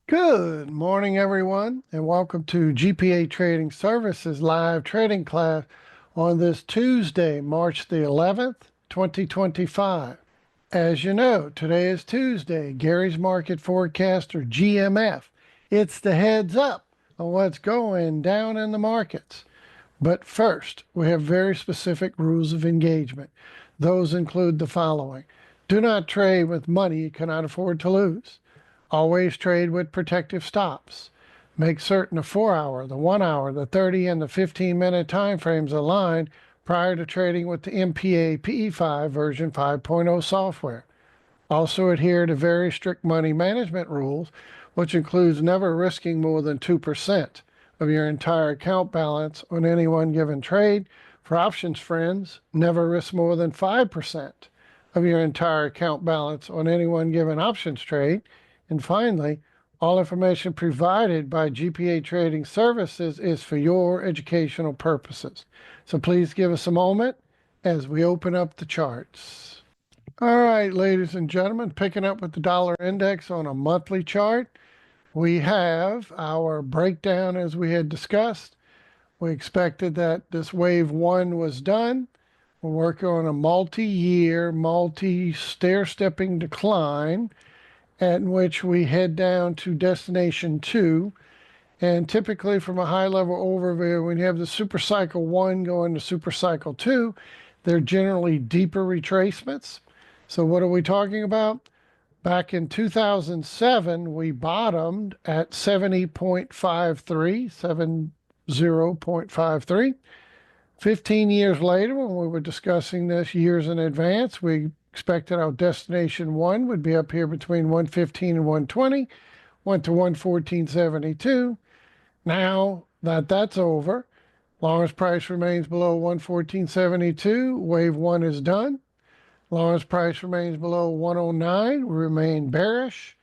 Good morning, everyone, and welcome to GPA Trading Services live trading class on this Tuesday, March the 11th, 2025. As you know, today is Tuesday, Gary's Market Forecast, or GMF. It's the heads up on what's going down in the markets. But first, we have very specific rules of engagement. Those include the following. Do not trade with money you cannot afford to lose. Always trade with protective stops. Make certain the 4-hour, the 1-hour, the 30, and the 15-minute time frames align prior to trading with the MPA PE5 version 5.0 software. Also adhere to very strict money management rules, which includes never risking more than 2% of your entire account balance on any one given trade. For options friends, never risk more than 5% of your entire account balance on any one given options trade. And finally, all information provided by GPA Trading Services is for your educational purposes. So please give us a moment as we open up the charts. All right, ladies and gentlemen, picking up with the dollar index on a monthly chart, we have our breakdown as we had discussed. We expected that this wave one was done. We're working on a multi-year, multi-stair-stepping decline at which we head down to destination 2. And typically from a high level overview, when you have the super cycle 1 going to super cycle 2, they're generally deeper retracements. So what are we talking about? Back in 2007, we bottomed at 70.53, 70.53. 15 years later, when we were discussing this years in advance, we expected our destination 1 would be up here between 115 and 120, went to 114.72. Now that that's over, long as price remains below 114.72, wave 1 is done. Long as price remains below 109, we remain bearish.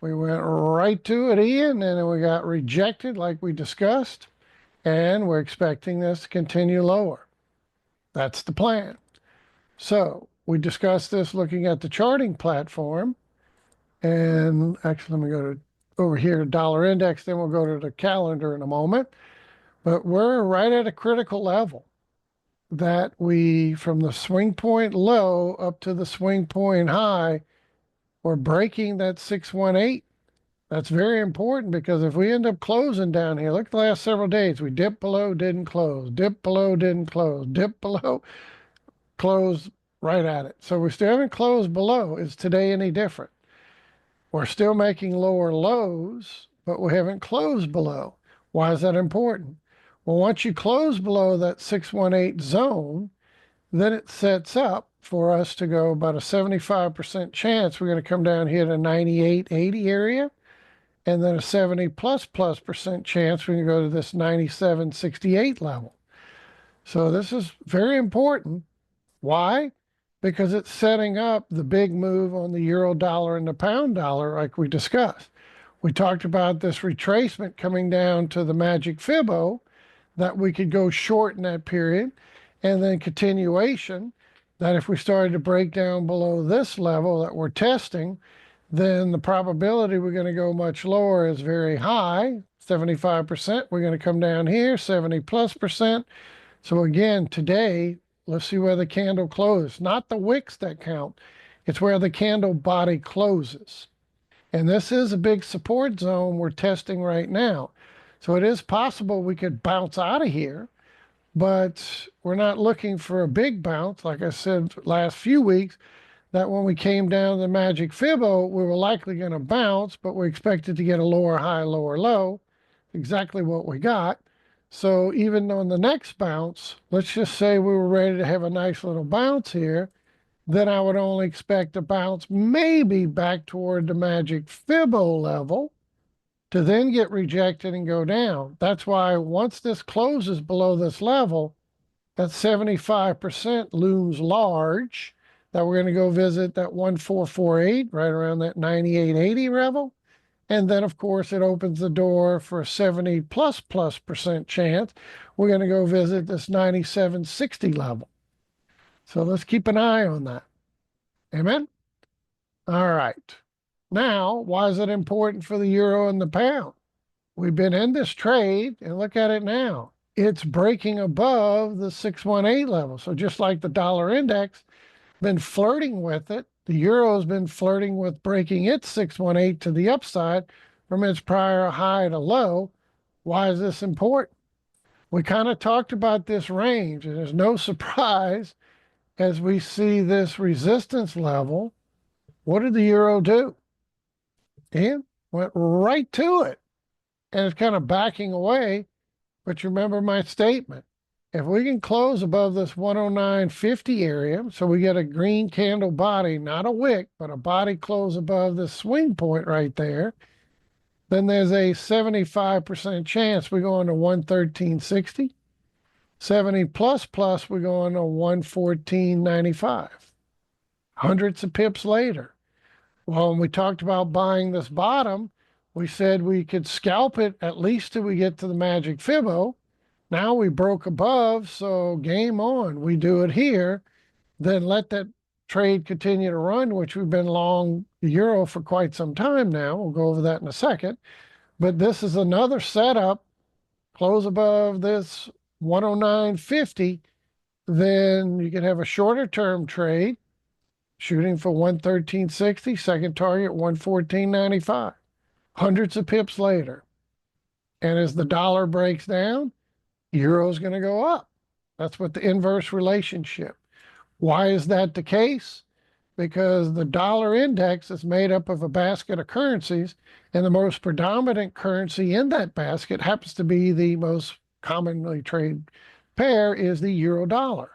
We went right to it, Ian, and then we got rejected like we discussed, and we're expecting this to continue lower. That's the plan. So we discussed this looking at the charting platform. And actually, let me go to over here to dollar index, then we'll go to the calendar in a moment. But we're right at a critical level that we, from the swing point low up to the swing point high, we're breaking that 618. That's very important because if we end up closing down here, look at the last several days, we dipped below, didn't close, dipped below, didn't close, dipped below, closed right at it. So we still haven't closed below. Is today any different? We're still making lower lows, but we haven't closed below. Why is that important? Well, once you close below that 618 zone, then it sets up for us to go about a 75% chance we're going to come down here to 98.80 area, and then a 70 plus percent chance we can go to this 97.68 level. So this is very important. Why? Because it's setting up the big move on the euro dollar and the pound dollar like we discussed. We talked about this retracement coming down to the magic Fibbo, that we could go short in that period, and then continuation, that if we started to break down below this level that we're testing, then the probability we're going to go much lower is very high, 75%. We're going to come down here, 70 plus percent. So again, today, let's see where the candle closes. Not the wicks that count. It's where the candle body closes. And this is a big support zone we're testing right now. So it is possible we could bounce out of here, but we're not looking for a big bounce. Like I said last few weeks, that when we came down the magic Fibbo, we were likely going to bounce, but we expected to get a lower high, lower low. Exactly what we got. So even on the next bounce, let's just say we were ready to have a nice little bounce here, then I would only expect a bounce maybe back toward the magic Fibbo level to then get rejected and go down. That's why once this closes below this level, that 75% looms large, that we're going to go visit that 1448 right around that 98.80 level. And then, of course, it opens the door for a 70 plus percent chance we're going to go visit this 97.60 level. So let's keep an eye on that. Amen? All right. Now, why is it important for the euro and the pound? We've been in this trade and look at it now. It's breaking above the 618 level. So just like the dollar index, been flirting with it. The euro's been flirting with breaking its 618 to the upside from its prior high to low. Why is this important? We kind of talked about this range, and there's no surprise as we see this resistance level. What did the euro do? It went right to it, and it's kind of backing away. But you remember my statement. If we can close above this 109.50 area, so we get a green candle body, not a wick, but a body close above the swing point right there, then there's a 75% chance we go into 113.60. 70 plus, we go into 114.95. Hundreds of pips later. Well, when we talked about buying this bottom, we said we could scalp it at least till we get to the magic Fibbo. Now we broke above, so game on. We do it here, then let that trade continue to run, which we've been long the euro for quite some time now. We'll go over that in a second. But this is another setup. Close above this 109.50, then you can have a shorter term trade shooting for 113.60, second target 114.95. Hundreds of pips later. And as the dollar breaks down, euro's going to go up. That's what the inverse relationship. Why is that the case? Because the dollar index is made up of a basket of currencies, and the most predominant currency in that basket happens to be the most commonly traded pair is the euro dollar.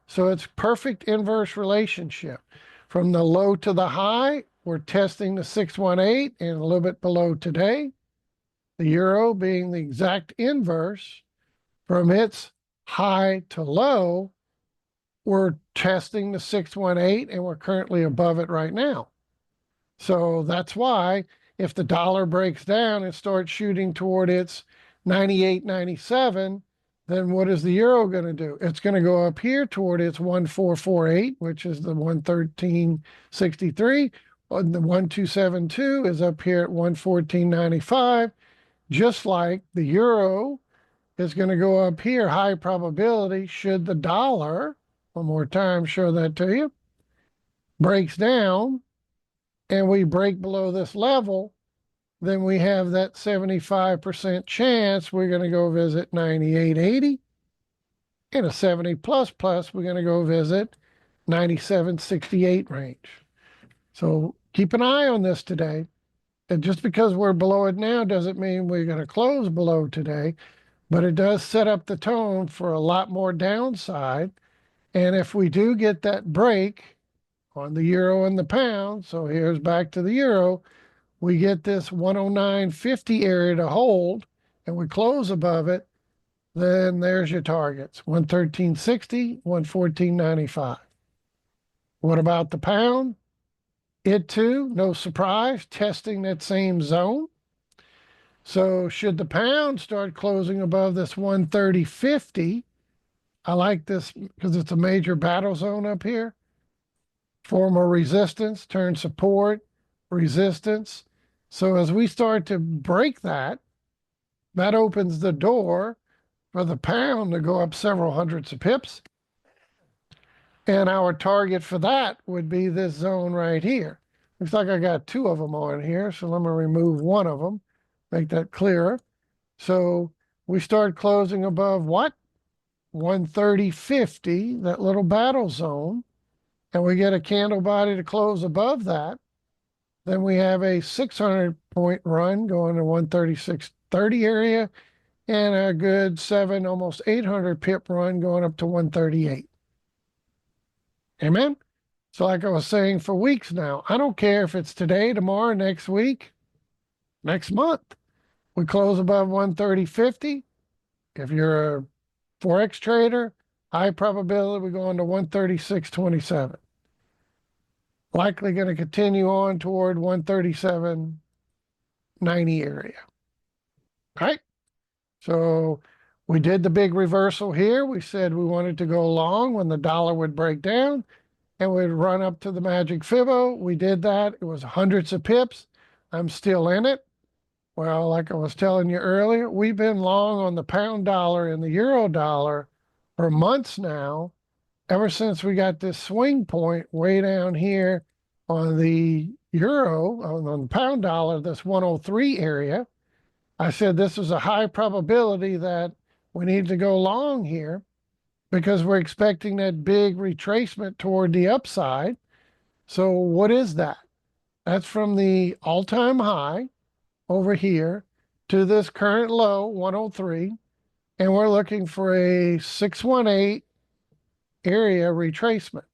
So it's perfect inverse relationship. From the low to the high, we're testing the 618 and a little bit below today. The euro being the exact inverse. From its high to low, we're testing the 618 and we're currently above it right now. So that's why if the dollar breaks down and starts shooting toward its 98.97, then what is the euro going to do? It's going to go up here toward its 1448, which is the 113.63. The 1272 is up here at 114.95, just like the euro is going to go up here, high probability, should the dollar, one more time, show that to you, breaks down and we break below this level, then we have that 75% chance we're going to go visit 98.80. And a 70 plus, we're going to go visit 97.68 range. So keep an eye on this today. And just because we're below it now doesn't mean we're going to close below today, but it does set up the tone for a lot more downside. And if we do get that break on the euro and the pound, so here's back to the euro, we get this 109.50 area to hold and we close above it, then there's your targets, 113.60, 114.95. What about the pound? It too, no surprise, testing that same zone. So should the pound start closing above this 130.50, I like this because it's a major battle zone up here. Form a resistance, turn support, resistance. So as we start to break that, that opens the door for the pound to go up several hundreds of pips. And our target for that would be this zone right here. Looks like I got two of them on here, so let me remove one of them, make that clearer. So we start closing above what? 130.50, that little battle zone, and we get a candle body to close above that. Then we have a 600-point run going to 136.30 area, and a good almost 800 pip run going up to 138. Amen? So like I was saying for weeks now, I don't care if it's today, tomorrow, next week, next month. We close above 130.50. If you're a Forex trader, high probability we go into 136.27. Likely going to continue on toward 137.90 area. All right? So we did the big reversal here. We said we wanted to go long when the dollar would break down. and we'd run up to the magic Fibo. We did that. It was hundreds of pips. I'm still in it. Well, like I was telling you earlier, we've been long on the pound dollar and the euro dollar for months now, ever since we got this swing point way down here on the euro, on the pound dollar, this 103 area. I said this is a high probability that we need to go long here because we're expecting that big retracement toward the upside. So what is that? That's from the all-time high over here to this current low, 103, and we're looking for a 618 area retracement,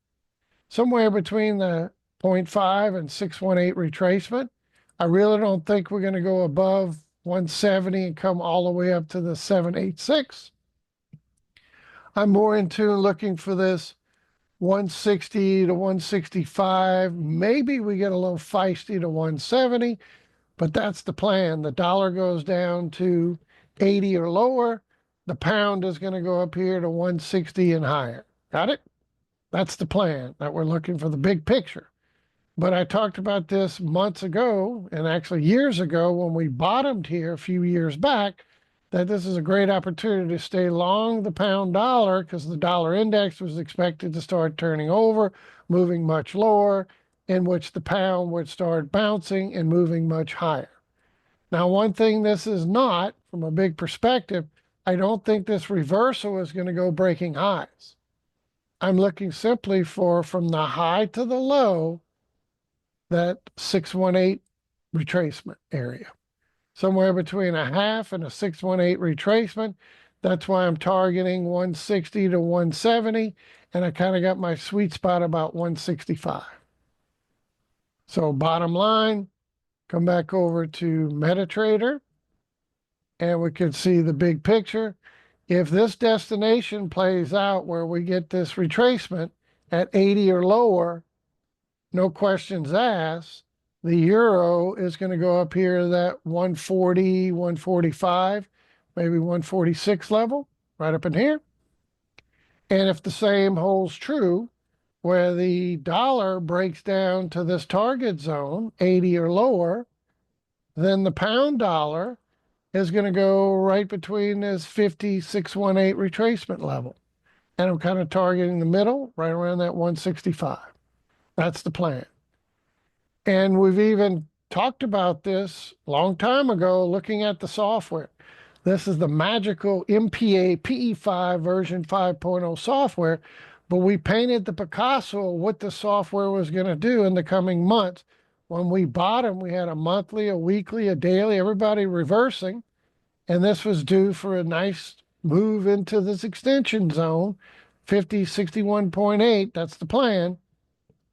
somewhere between the zero point 0.5 and 618 retracement. I really don't think we're going to go above 170 and come all the way up to the 786. I'm more into looking for this 160 to 165. Maybe we get a little feisty to 170, but that's the plan. The dollar goes down to 80 or lower. The pound is going to go up here to 160 and higher. Got it? That's the plan, that we're looking for the big picture. But I talked about this months ago, and actually years ago when we bottomed here a few years back, that this is a great opportunity to stay long the pound dollar because the dollar index was expected to start turning over, moving much lower, in which the pound would start bouncing and moving much higher. Now, one thing this is not, from a big perspective, I don't think this reversal is going to go breaking highs. I'm looking simply for, from the high to the low, that 618 retracement area. Somewhere between a half and a 618 retracement. That's why I'm targeting 160 to 170, and I kind of got my sweet spot about 165. So bottom line, come back over to MetaTrader, and we can see the big picture. If this destination plays out where we get this retracement at 80 or lower, no questions asked, the euro is going to go up here to that 140, 145, maybe 146 level, right up in here. And if the same holds true, where the dollar breaks down to this target zone, 80 or lower, then the pound dollar is going to go right between this 5618 retracement level. And I'm kind of targeting the middle, right around that 165. That's the plan. And we've even talked about this a long time ago, looking at the software. This is the magical MPA PE5 version 5.0 software, but we painted the Picasso of what the software was going to do in the coming months. When we bottomed, we had a monthly, a weekly, a daily, everybody reversing. And this was due for a nice move into this extension zone, 5061.8. That's the plan.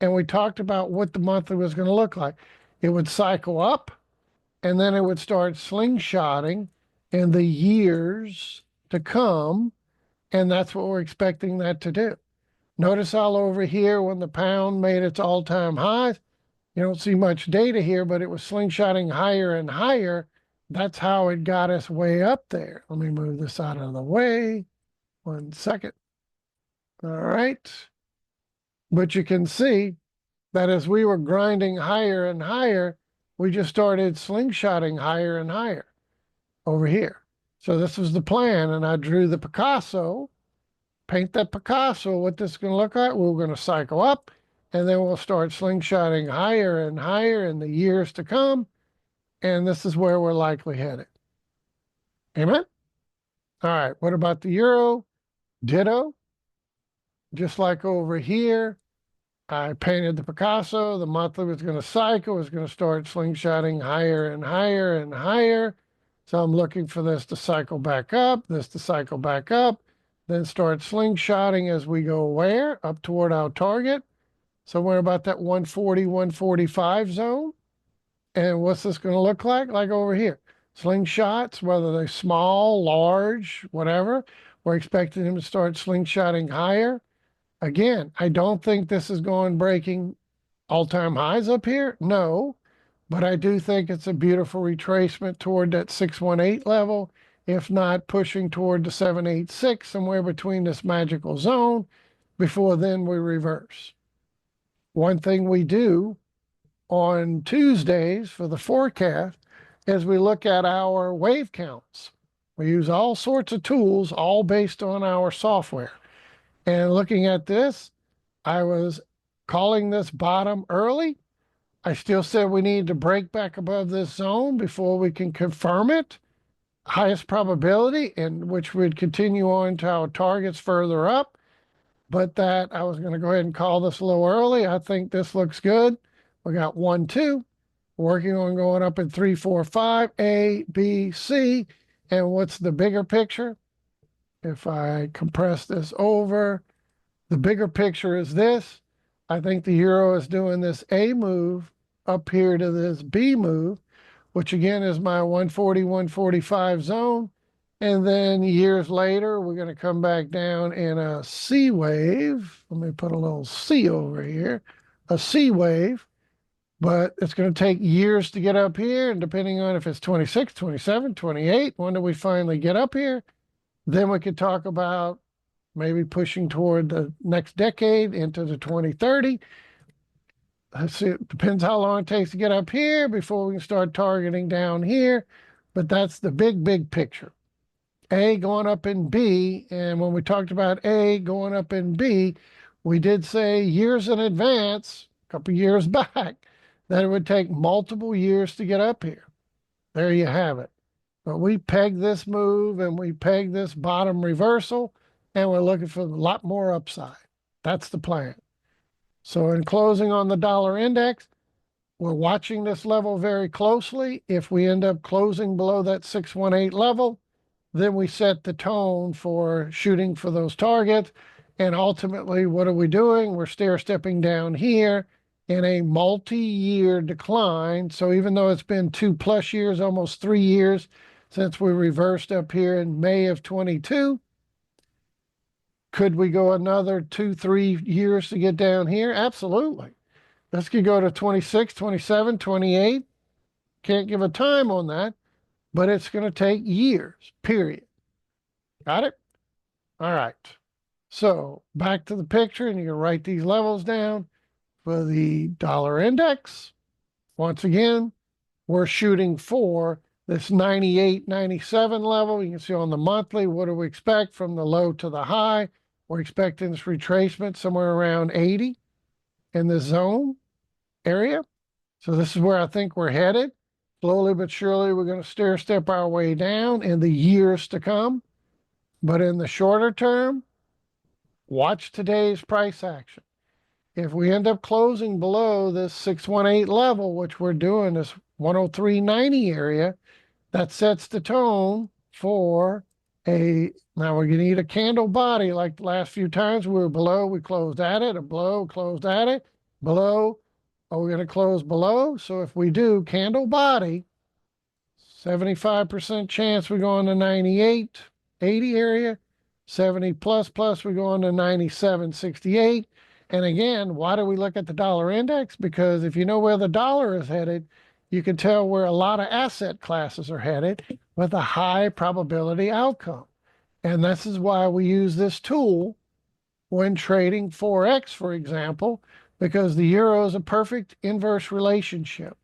And we talked about what the monthly was going to look like. It would cycle up, and then it would start slingshotting in the years to come. And that's what we're expecting that to do. Notice all over here when the pound made its all-time highs, you don't see much data here, but it was slingshotting higher and higher. That's how it got us way up there. Let me move this out of the way. 1 second. All right. But you can see that as we were grinding higher and higher, we just started slingshotting higher and higher over here. So this was the plan, and I drew the Picasso, paint that Picasso, what this is going to look like. We're going to cycle up, and then we'll start slingshotting higher and higher in the years to come, and this is where we're likely headed. Amen? All right, what about the euro? Ditto. Just like over here, I painted the Picasso. The monthly was going to cycle, was going to start slingshotting higher and higher and higher. So I'm looking for this to cycle back up, this to cycle back up, then start slingshotting as we go where? Up toward our target, somewhere about that 140, 145 zone. And what's this going to look like? Like over here. Slingshots, whether they're small, large, whatever, we're expecting them to start slingshotting higher. Again, I don't think this is going breaking all-time highs up here. No, but I do think it's a beautiful retracement toward that 618 level, if not pushing toward the 786, somewhere between this magical zone. Before then, we reverse. one thing we do on Tuesdays for the forecast is we look at our wave counts. We use all sorts of tools, all based on our software. And looking at this, I was calling this bottom early. I still said we need to break back above this zone before we can confirm it. Highest probability, in which we'd continue on to our targets further up. But that I was going to go ahead and call this a little early. I think this looks good. We got 1, 2, working on going up in 3, 4, 5, A, B, C. And what's the bigger picture? If I compress this over, the bigger picture is this. I think the euro is doing this A move up here to this B move, which again is my 140, 145 zone. And then years later, we're going to come back down in a C wave. Let me put a little C over here, a C wave. But it's going to take years to get up here. And depending on if it's 26, 27, 28, when do we finally get up here? Then we could talk about maybe pushing toward the next decade into the 2030. It depends how long it takes to get up here before we can start targeting down here. But that's the big picture. A going up in B. And when we talked about A going up in B, we did say years in advance, a couple years back, that it would take multiple years to get up here. There you have it. But we pegged this move and we pegged this bottom reversal, and we're looking for a lot more upside. That's the plan. So in closing on the dollar index, we're watching this level very closely. If we end up closing below that 618 level, then we set the tone for shooting for those targets. And ultimately, what are we doing? We're stair-stepping down here in a multi-year decline. So even though it's been 2+ years, almost 3 years since we reversed up here in May of 22, could we go another 2-3 years to get down here? Absolutely. This could go to 26, 27, 28. Can't give a time on that, but it's going to take years, period. Got it? All right. So back to the picture, and you can write these levels down for the dollar index. Once again, we're shooting for this 98, 97 level. You can see on the monthly, what do we expect from the low to the high? We're expecting this retracement somewhere around 80 in the zone area. So this is where I think we're headed. Slowly but surely, we're going to stair step our way down in the years to come. But in the shorter term, watch today's price action. If we end up closing below this 618 level, which we're doing, this 103.90 area, that sets the tone for now we're going to need a candle body like the last few times we were below, we closed at it, a below, closed at it, below. Are we going to close below? So if we do candle body, 75% chance we go on the 98, 80 area, 70 plus we go on to 97, 68. And again, why do we look at the dollar index? Because if you know where the dollar is headed, you can tell where a lot of asset classes are headed with a high probability outcome. And this is why we use this tool when trading Forex, for example, because the euro is a perfect inverse relationship.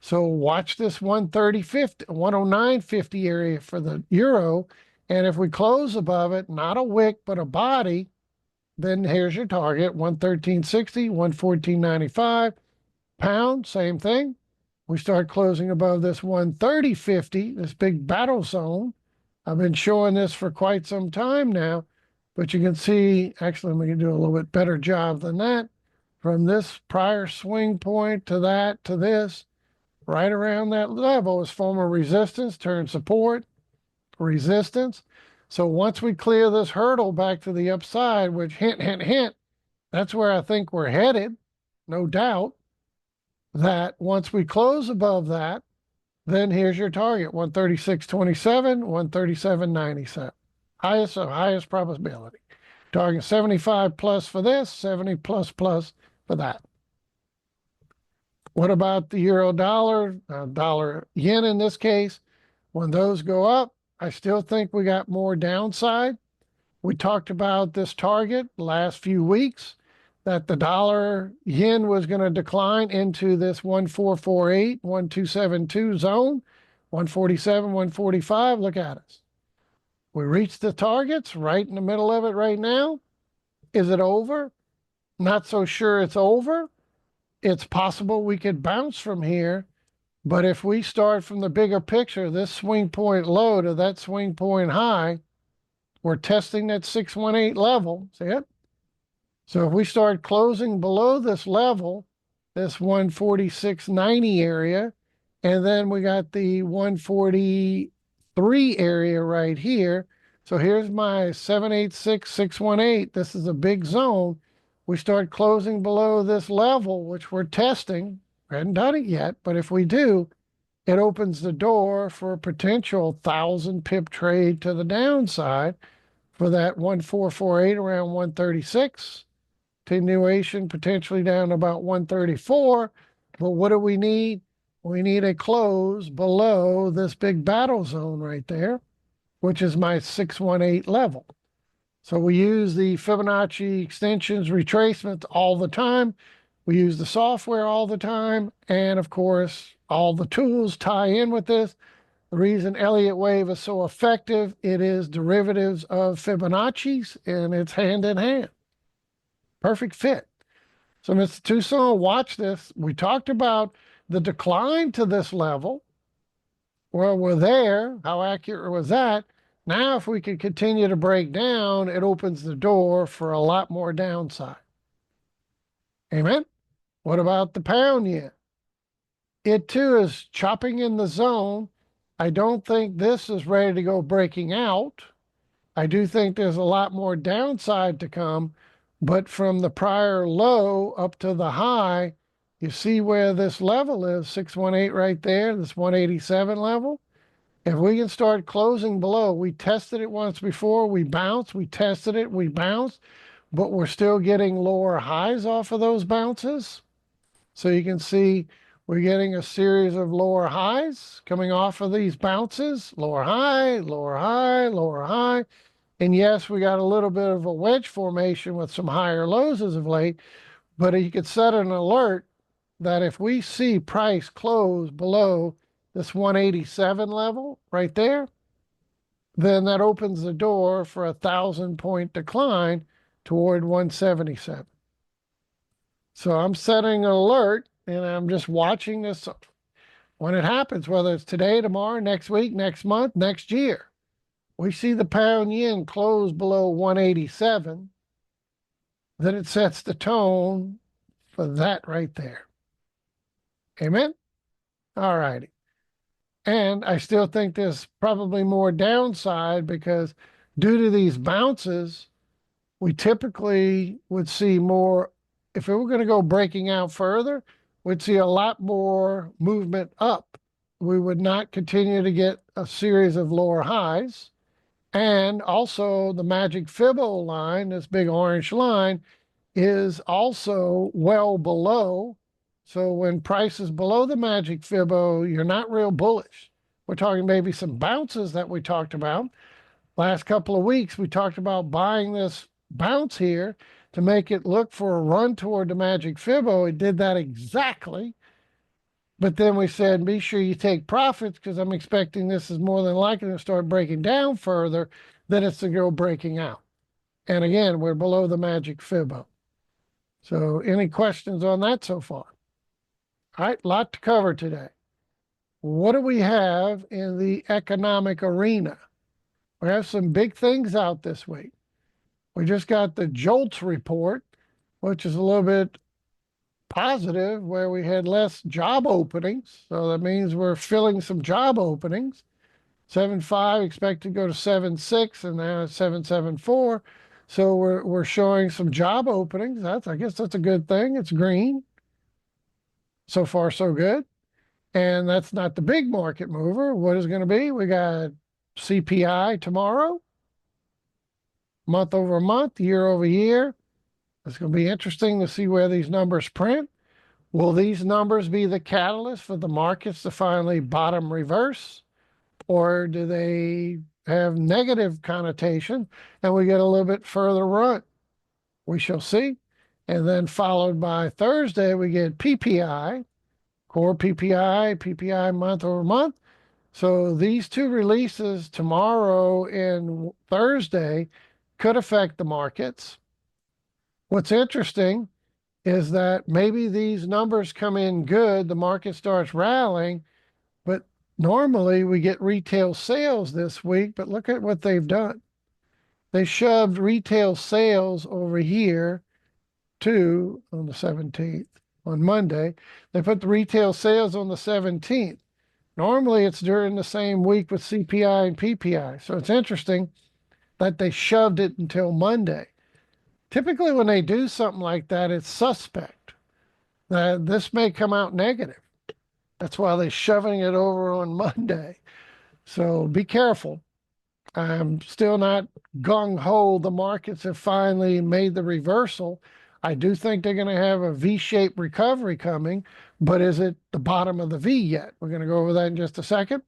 So watch this 130.50, 109.50 area for the euro. And if we close above it, not a wick, but a body, then here's your target, 113.60, 114.95. Pound, same thing. We start closing above this 130.50, this big battle zone. I've been showing this for quite some time now, but you can see, actually, we can do a little bit better job than that. From this prior swing point to that, to this, right around that level is former resistance, turn support, resistance. So once we clear this hurdle back to the upside, which hint, that's where I think we're headed, no doubt, that once we close above that, then here's your target, 136.27, 137.97. Highest probability. Target 75 plus for this, 70 plus for that. What about the euro dollar, dollar yen in this case? When those go up, I still think we got more downside. We talked about this target the last few weeks, that the dollar yen was going to decline into this 1448, 1272 zone, 147, 145. Look at us. We reached the targets right in the middle of it right now. Is it over? Not so sure it's over. It's possible we could bounce from here. But if we start from the bigger picture, this swing point low to that swing point high, we're testing that 618 level. See it? So if we start closing below this level, this 146.90 area, and then we got the 143 area right here. So here's my 786, 618. This is a big zone. We start closing below this level, which we're testing. We hadn't done it yet, but if we do, it opens the door for a potential 1,000 pip trade to the downside for that 1448 around 136. Continuation potentially down to about 134. But what do we need? We need a close below this big battle zone right there, which is my 618 level. So we use the Fibonacci extensions retracements all the time. We use the software all the time. And of course, all the tools tie in with this. The reason Elliott wave is so effective, it is derivatives of Fibonacci's, and it's hand in hand. Perfect fit. So, Mr. Tucson, watch this. We talked about the decline to this level. Well, we're there. How accurate was that? Now, if we can continue to break down, it opens the door for a lot more downside. Amen? What about the pound yen? It too is chopping in the zone. I don't think this is ready to go breaking out. I do think there's a lot more downside to come, but from the prior low up to the high, you see where this level is, 618 right there, this 187 level. If we can start closing below, we tested it once before, we bounced, we tested it, we bounced, but we're still getting lower highs off of those bounces. So you can see we're getting a series of lower highs coming off of these bounces, lower high, lower high, lower high. And yes, we got a little bit of a wedge formation with some higher lows as of late, but you could set an alert that if we see price close below this 187 level right there, then that opens the door for a 1,000-point decline toward 177. So I'm setting an alert and I'm just watching this when it happens, whether it's today, tomorrow, next week, next month, next year. We see the pound yen close below 187, then it sets the tone for that right there. Amen? All righty. And I still think there's probably more downside because due to these bounces, we typically would see more. If it were going to go breaking out further, we'd see a lot more movement up. We would not continue to get a series of lower highs. And also the magic Fibbo line, this big orange line, is also well below. So when price is below the magic Fibbo, you're not real bullish. We're talking maybe some bounces that we talked about. Last couple of weeks, we talked about buying this bounce here to make it look for a run toward the magic Fibbo. It did that exactly. But then we said, be sure you take profits because I'm expecting this is more than likely to start breaking down further than it's to go breaking out. And again, we're below the magic Fibbo. So any questions on that so far? All right, lot to cover today. What do we have in the economic arena? We have some big things out this week. We just got the JOLTS report, which is a little bit positive, where we had less job openings. So that means we're filling some job openings. 7.5 expected to go to 7.6, and now it's 7.74. So we're showing some job openings. I guess that's a good thing. It's green. So far, so good. And that's not the big market mover. What is going to be? We got CPI tomorrow, month over month, year over year. It's going to be interesting to see where these numbers print. Will these numbers be the catalyst for the markets to finally bottom reverse? Or do they have negative connotation and we get a little bit further run? We shall see. And then followed by Thursday, we get PPI, core PPI, PPI month over month. So these two releases tomorrow and Thursday could affect the markets. What's interesting is that maybe these numbers come in good, the market starts rallying, but normally we get retail sales this week, but look at what they've done. They shoved retail sales over here to on the 17th, on Monday. They put the retail sales on the 17th. Normally it's during the same week with CPI and PPI. So it's interesting that they shoved it until Monday. Typically, when they do something like that, it's suspect that this may come out negative. That's why they're shoving it over on Monday. So be careful. I'm still not gung ho. The markets have finally made the reversal. I do think they're going to have a V-shaped recovery coming, but is it the bottom of the V yet? We're going to go over that in just a second.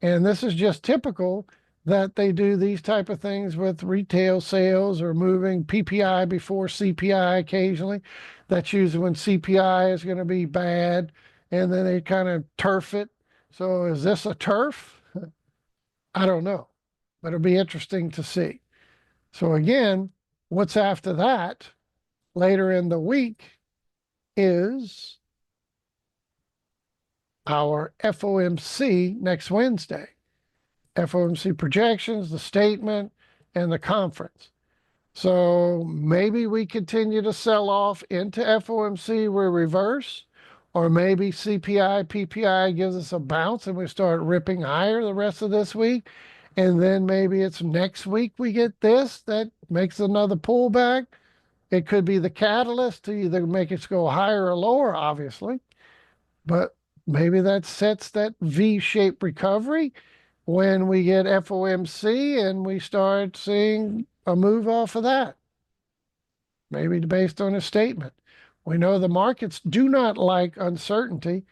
And this is just typical that they do these type of things with retail sales or moving PPI before CPI occasionally. That's usually when CPI is going to be bad, and then they kind of turf it. So is this a turf? I don't know, but it'll be interesting to see. So again, what's after that later in the week is our FOMC next Wednesday. FOMC projections, the statement, and the conference. So maybe we continue to sell off into FOMC, we reverse, or maybe CPI, PPI gives us a bounce and we start ripping higher the rest of this week. And then maybe it's next week we get this that makes another pullback. It could be the catalyst to either make it go higher or lower, obviously, but maybe that sets that V-shaped recovery when we get FOMC and we start seeing a move off of that, maybe based on a statement. We know the markets do not like uncertainty,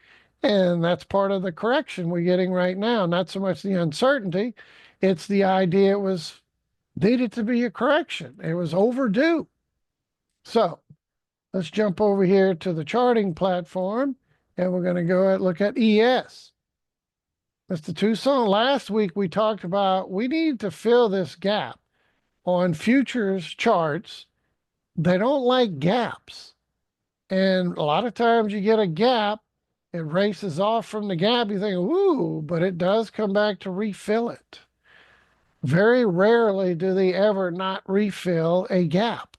and that's part of the correction we're getting right now. Not so much the uncertainty, it's the idea it was needed to be a correction. It was overdue. So let's jump over here to the charting platform, and we're going to go and look at ES. Mr. Tucson, last week we talked about we need to fill this gap on futures charts. They don't like gaps. And a lot of times you get a gap, it races off from the gap. You think, ooh, but it does come back to refill it. Very rarely do they ever not refill a gap.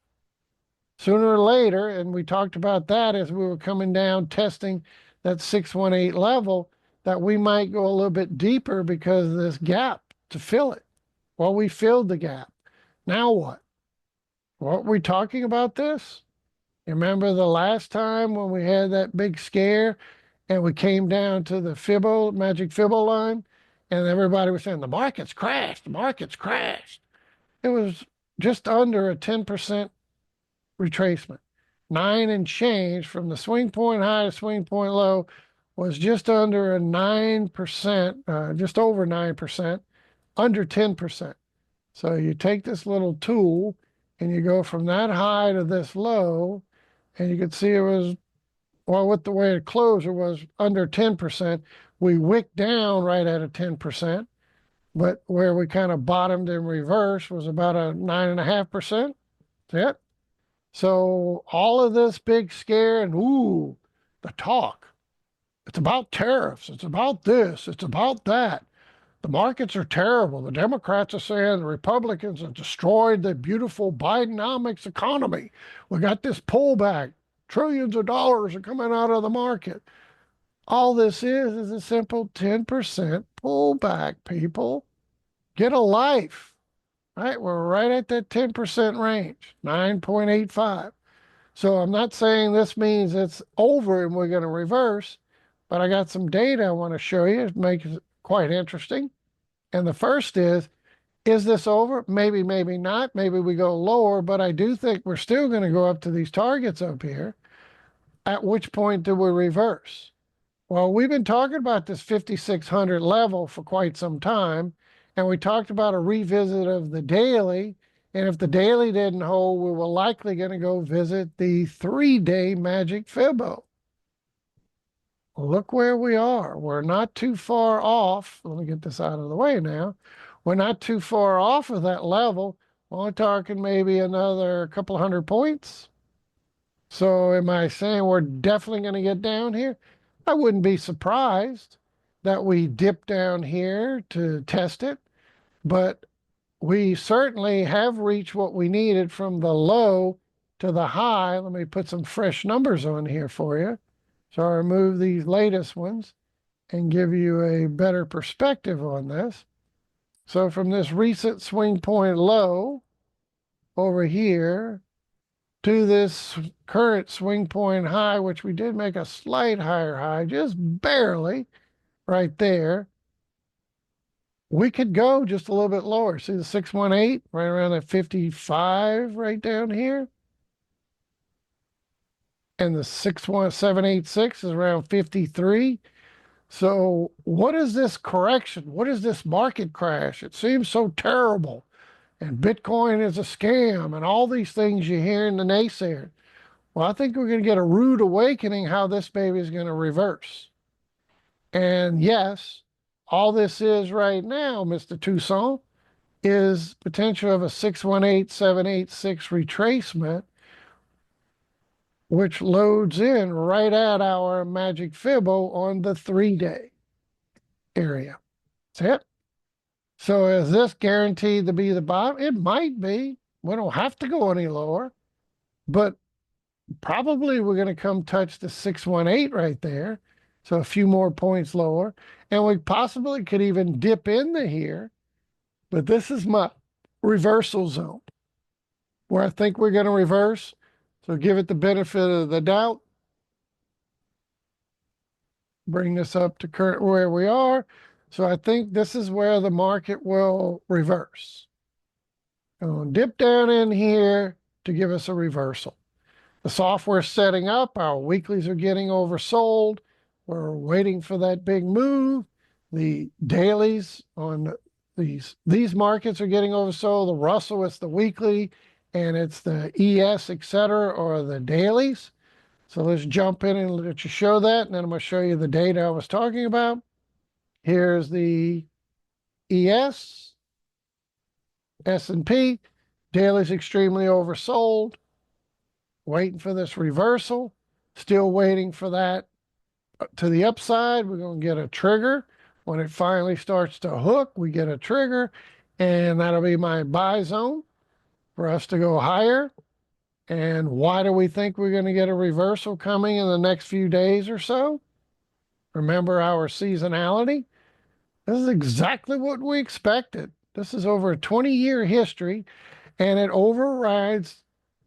Sooner or later, and we talked about that as we were coming down testing that 618 level, that we might go a little bit deeper because of this gap to fill it. Well, we filled the gap. Now what? Weren't we talking about this? You remember the last time when we had that big scare and we came down to the Fibbo, magic Fibbo line, and everybody was saying, the market's crashed, the market's crashed. It was just under a 10% retracement. 9 and change from the swing point high to swing point low was just under a 9%, just over 9%, under 10%. So you take this little tool and you go from that high to this low, and you could see it was, well, with the way it closed, it was under 10%. We wicked down right at a 10%, but where we kind of bottomed in reverse was about a 9.5%. That's it. So all of this big scare and ooh, the talk. It's about tariffs. It's about this. It's about that. The markets are terrible. The Democrats are saying the Republicans have destroyed the beautiful Bidenomics economy. We got this pullback. Trillions of dollars are coming out of the market. All this is a simple 10% pullback, people. Get a life. Right? We're right at that 10% range, 9.85. So I'm not saying this means it's over and we're going to reverse, but I got some data I want to show you. It makes it quite interesting. And the first is this over? Maybe, maybe not. Maybe we go lower, but I do think we're still going to go up to these targets up here. At which point do we reverse? Well, we've been talking about this 5,600 level for quite some time, and we talked about a revisit of the daily, And if the daily didn't hold, we were likely going to go visit the 3-day magic fibbo. Look where we are. We're not too far off. Let me get this out of the way now. We're not too far off of that level. We're only talking maybe another couple hundred points. So am I saying we're definitely going to get down here? I wouldn't be surprised that we dip down here to test it, but we certainly have reached what we needed from the low to the high. Let me put some fresh numbers on here for you. So I'll remove these latest ones and give you a better perspective on this. So from this recent swing point low over here to this current swing point high, which we did make a slight higher high, just barely right there. We could go just a little bit lower. See the 618 right around that 55 right down here. And the 61786 is around 53. So what is this correction? What is this market crash? It seems so terrible. And Bitcoin is a scam and all these things you hear in the naysayers. Well, I think we're going to get a rude awakening how this baby is going to reverse. And yes, all this is right now, Mr. Toussaint, is potential of a 618786 retracement, which loads in right at our magic fibbo on the 3-day area. That's it. So is this guaranteed to be the bottom? It might be. We don't have to go any lower, but probably we're going to come touch the 618 right there. So a few more points lower. And we possibly could even dip into here. But this is my reversal zone where I think we're going to reverse. So give it the benefit of the doubt. Bring this up to current where we are. So I think this is where the market will reverse. Going to dip down in here to give us a reversal. The software's setting up. Our weeklies are getting oversold. We're waiting for that big move. The dailies on these markets are getting oversold. The Russell, it's the weekly, and it's the ES, etc., or the dailies. So let's jump in and let you show that, and then I'm going to show you the data I was talking about. Here's the ES, S&P. Daily's extremely oversold. Waiting for this reversal. Still waiting for that to the upside. We're going to get a trigger. When it finally starts to hook, we get a trigger, and that'll be my buy zone for us to go higher. And why do we think we're going to get a reversal coming in the next few days or so? Remember our seasonality? This is exactly what we expected. This is over a 20-year history, and it overrides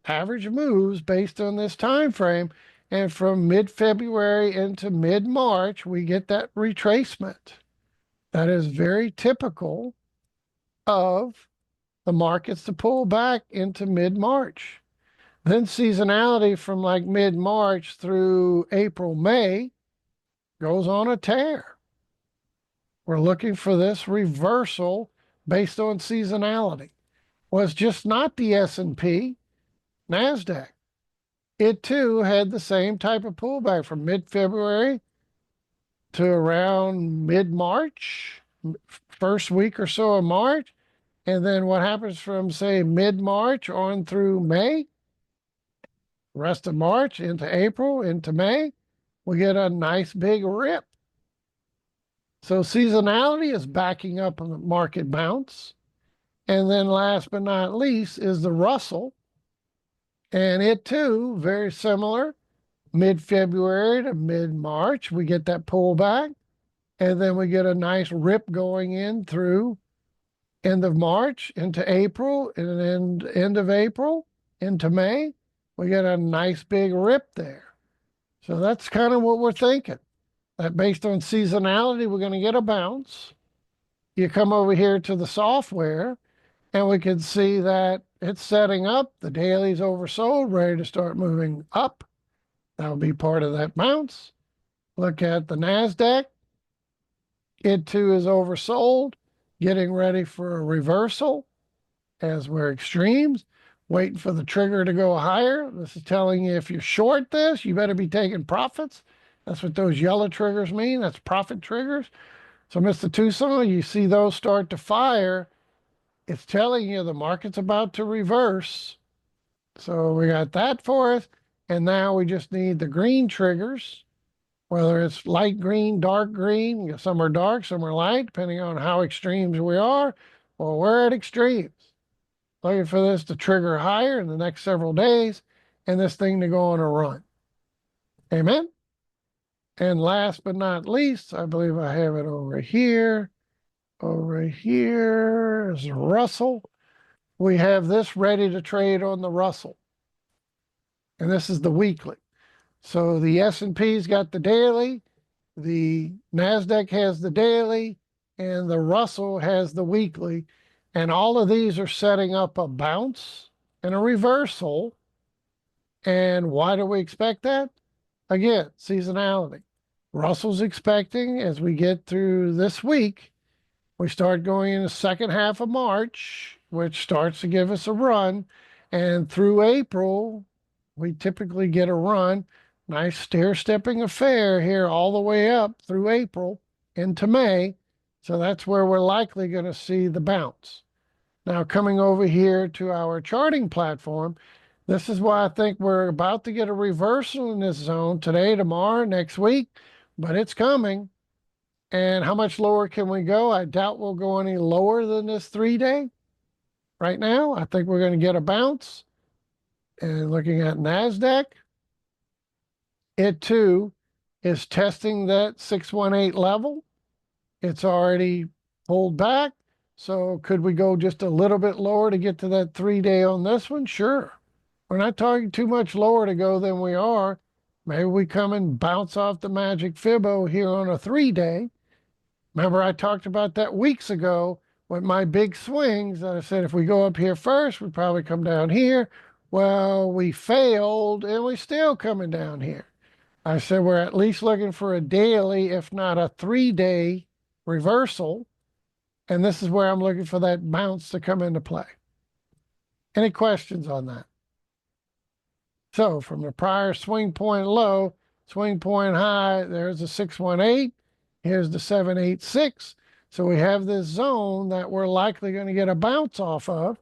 average moves based on this time frame. And from mid-February into mid-March, we get that retracement. That is very typical of the markets to pull back into mid-March. Then seasonality from like mid-March through April, May goes on a tear. We're looking for this reversal based on seasonality. Well, it's just not the S&P, NASDAQ. It too had the same type of pullback from mid-February to around mid-March, first week or so of March. And then what happens from, say, mid-March on through May, rest of March into April, into May, we get a nice big rip. So seasonality is backing up on the market bounce. And then last but not least is the Russell. And it too, very similar, mid-February to mid-March, we get that pullback. And then we get a nice rip going in through end of March into April, and then end of April into May. We get a nice big rip there. So that's kind of what we're thinking. That based on seasonality, we're going to get a bounce. You come over here to the software, and we can see that it's setting up. The daily's oversold, ready to start moving up. That'll be part of that bounce. Look at the NASDAQ. It too is oversold, getting ready for a reversal. as we're extremes, waiting for the trigger to go higher. This is telling you if you short this, you better be taking profits. That's what those yellow triggers mean. That's profit triggers. So, Mr. Tucson, you see those start to fire. It's telling you the market's about to reverse. So we got that for us. And now we just need the green triggers, whether it's light green, dark green. Some are dark, some are light, depending on how extremes we are. Well, we're at extremes. Looking for this to trigger higher in the next several days and this thing to go on a run. Amen. And last but not least, I believe I have it over here. Over here is Russell. We have this ready to trade on the Russell. And this is the weekly. So the S&P's got the daily, the NASDAQ has the daily, and the Russell has the weekly. And all of these are setting up a bounce and a reversal. And why do we expect that? Again, seasonality. Russell's expecting as we get through this week, we start going in the second half of March, which starts to give us a run. And through April, we typically get a run. Nice stair-stepping affair here all the way up through April into May. So that's where we're likely going to see the bounce. Now, coming over here to our charting platform, this is why I think we're about to get a reversal in this zone today, tomorrow, next week, but it's coming. And how much lower can we go? I doubt we'll go any lower than this 3-day. Right now, I think we're going to get a bounce. And looking at NASDAQ, it too is testing that 618 level. It's already pulled back. So could we go just a little bit lower to get to that 3-day on this one? Sure. We're not talking too much lower to go than we are. Maybe we come and bounce off the magic Fibbo here on a 3-day. Remember, I talked about that weeks ago with my big swings. I said if we go up here first, we probably come down here. Well, we failed and we're still coming down here. I said we're at least looking for a daily, if not a 3-day reversal. And this is where I'm looking for that bounce to come into play. Any questions on that? So from the prior swing point low, swing point high, there's a 618. Here's the 786. So we have this zone that we're likely going to get a bounce off of.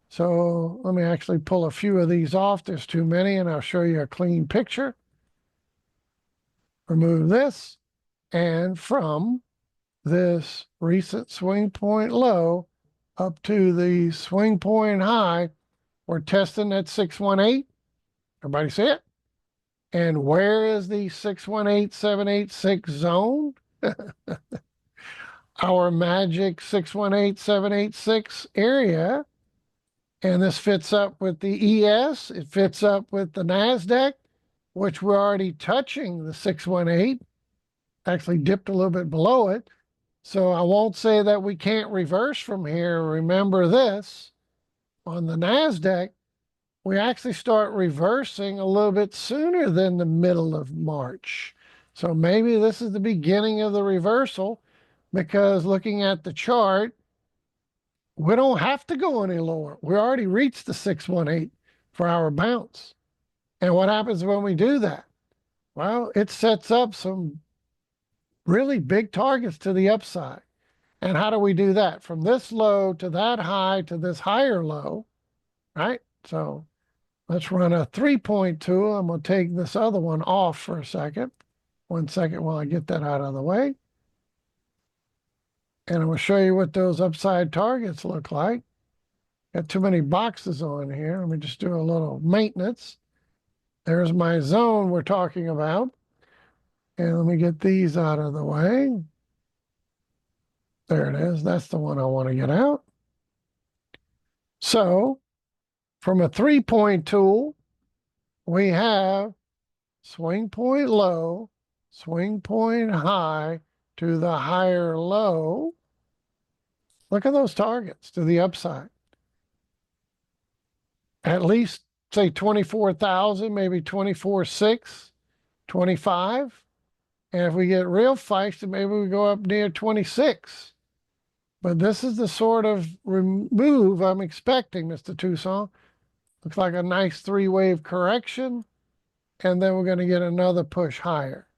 So let me actually pull a few of these off. There's too many, and I'll show you a clean picture. Remove this. And from this recent swing point low up to the swing point high, we're testing that 618. Everybody see it? And where is the 618-786 zone? Our magic 618-786 area. And this fits up with the ES. It fits up with the NASDAQ, which we're already touching the 618. Actually dipped a little bit below it. So I won't say that we can't reverse from here. Remember this, on the NASDAQ, we actually start reversing a little bit sooner than the middle of March. So maybe this is the beginning of the reversal, because looking at the chart, we don't have to go any lower. We already reached the 618 for our bounce. And what happens when we do that? Well, it sets up some really big targets to the upside. And how do we do that? From this low to that high to this higher low, right? So let's run a 3-point tool. I'm going to take this other one off for a second. 1 second while I get that out of the way. And I'm going to show you what those upside targets look like. Got too many boxes on here. Let me just do a little maintenance. There's my zone we're talking about. And let me get these out of the way. There it is. That's the one I want to get out. So from a 3-point tool, we have swing point low, swing point high to the higher low. Look at those targets to the upside. At least say 24,000, maybe 24,600, 25. And if we get real feisty, maybe we go up near 26. But this is the sort of move I'm expecting, Mr. Tucson. Looks like a nice three-wave correction, and then we're going to get another push higher.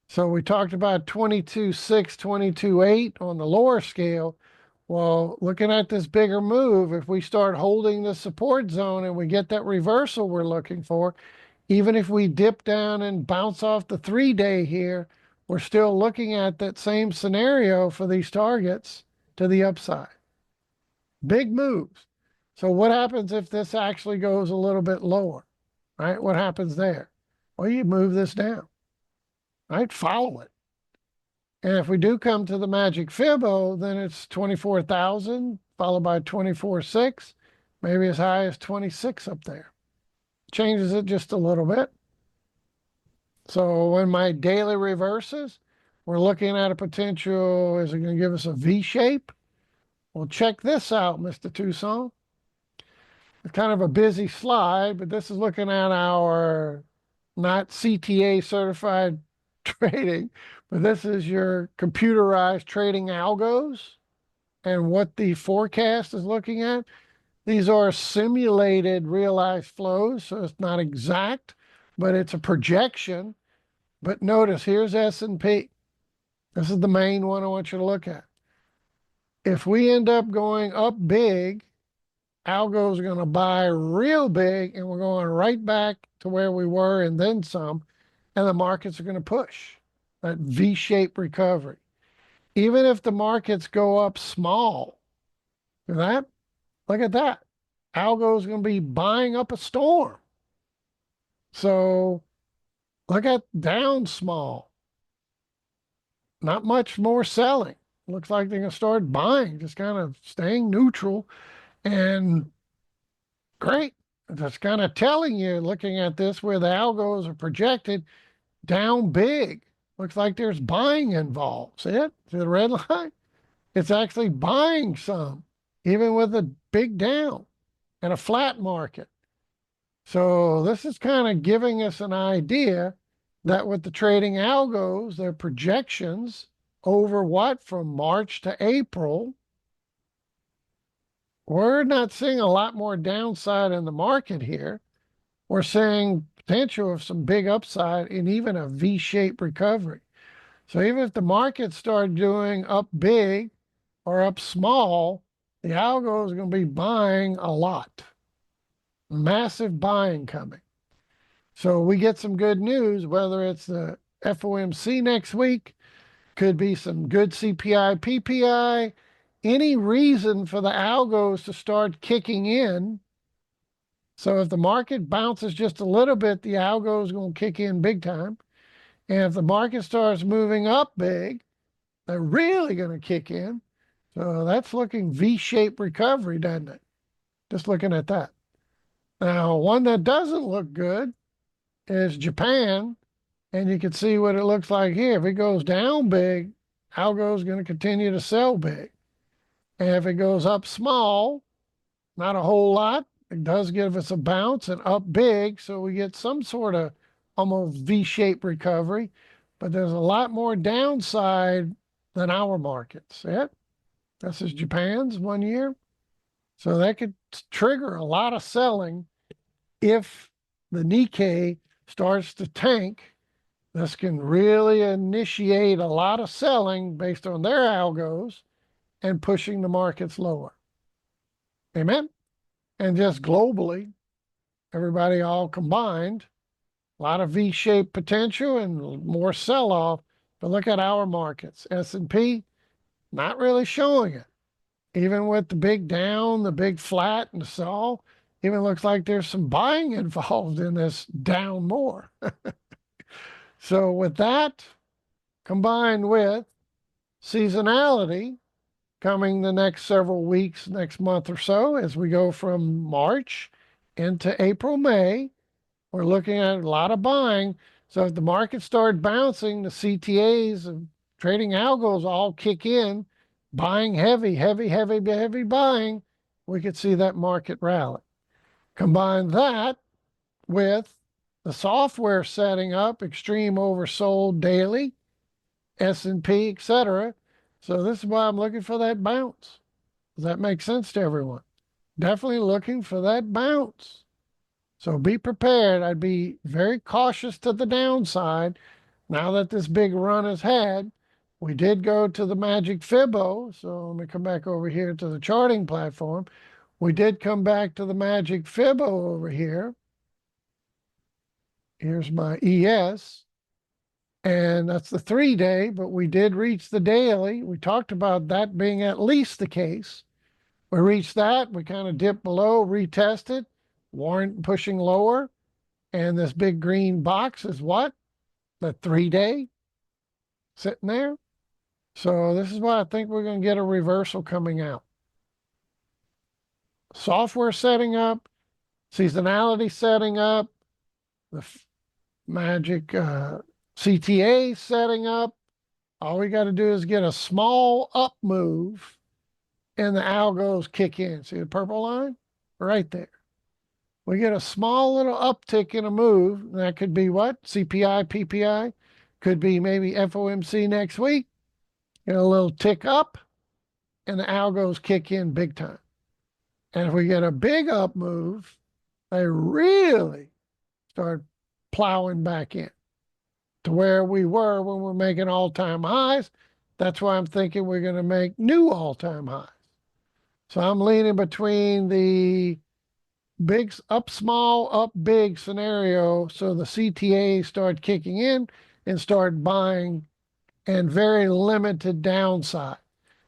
So we talked about 22.6, 22.8 on the lower scale. Well, looking at this bigger move, if we start holding the support zone and we get that reversal we're looking for, even if we dip down and bounce off the 3-day here, we're still looking at that same scenario for these targets to the upside. Big moves. So what happens if this actually goes a little bit lower, right? What happens there? Well, you move this down, right? Follow it. And if we do come to the magic Fibbo, then it's 24,000 followed by 24.6, maybe as high as 26 up there. Changes it just a little bit. So when my daily reverses, we're looking at a potential, is it going to give us a V shape? Well, check this out, Mr. Tucson. It's kind of a busy slide, but this is looking at our not CTA certified trading, but this is your computerized trading algos and what the forecast is looking at. These are simulated realized flows, so it's not exact, but it's a projection. But notice here's S&P. This is the main one I want you to look at. If we end up going up big, algos are going to buy real big, and we're going right back to where we were and then some, and the markets are going to push that V-shaped recovery. Even if the markets go up small, that, look at that. Algo is going to be buying up a storm. So look at down small. Not much more selling. Looks like they're going to start buying, just kind of staying neutral. And great. That's kind of telling you, looking at this, where the algos are projected down big. Looks like there's buying involved. See it? See the red line? It's actually buying some, even with a big down and a flat market. So this is kind of giving us an idea that with the trading algos, their projections over what, from March to April, we're not seeing a lot more downside in the market here. We're seeing potential of some big upside and even a V-shaped recovery. So even if the markets start doing up big or up small, the algo is going to be buying a lot. Massive buying coming. So we get some good news, whether it's the FOMC next week, could be some good CPI, PPI, any reason for the algos to start kicking in. So if the market bounces just a little bit, the algo is going to kick in big time. And if the market starts moving up big, they're really going to kick in. So that's looking V-shaped recovery, doesn't it? Just looking at that. Now, one that doesn't look good is Japan. And you can see what it looks like here. If it goes down big, algo is going to continue to sell big. And if it goes up small, not a whole lot, it does give us a bounce, and up big, so we get some sort of almost V-shaped recovery. But there's a lot more downside than our markets. Yeah, this is Japan's 1 year. So that could trigger a lot of selling if the Nikkei starts to tank. This can really initiate a lot of selling based on their algos and pushing the markets lower. Amen? And just globally, everybody all combined, a lot of V-shaped potential and more sell-off. But look at our markets. S&P, not really showing it. Even with the big down, the big flat, and the sell, even looks like there's some buying involved in this down more. So with that, combined with seasonality coming the next several weeks, next month or so, as we go from March into April, May, we're looking at a lot of buying. So if the market started bouncing, the CTAs and trading algos all kick in, buying heavy, heavy, heavy, heavy buying, we could see that market rally. Combine that with the software setting up, extreme oversold daily, S&P, etc. So this is why I'm looking for that bounce. Does that make sense to everyone? Definitely looking for that bounce. So be prepared. I'd be very cautious to the downside. Now that this big run has had, we did go to the magic Fibbo. So let me come back over here to the charting platform. We did come back to the magic Fibbo over here. Here's my ES. And that's the 3-day, but we did reach the daily. We talked about that being at least the case. We reached that. We kind of dipped below, retested, warrant pushing lower. And this big green box is what? The 3-day sitting there. So this is why I think we're going to get a reversal coming out. Software setting up, seasonality setting up, the magic CTA setting up. All we got to do is get a small up move and the algos kick in. See the purple line? Right there. We get a small little uptick in a move. And that could be what? CPI, PPI. Could be maybe FOMC next week. Get a little tick up and the algos kick in big time. And if we get a big up move, they really start plowing back in to where we were when we're making all-time highs. That's why I'm thinking we're going to make new all-time highs. So I'm leaning between the big up small, up big scenario. So the CTA start kicking in and start buying, and very limited downside.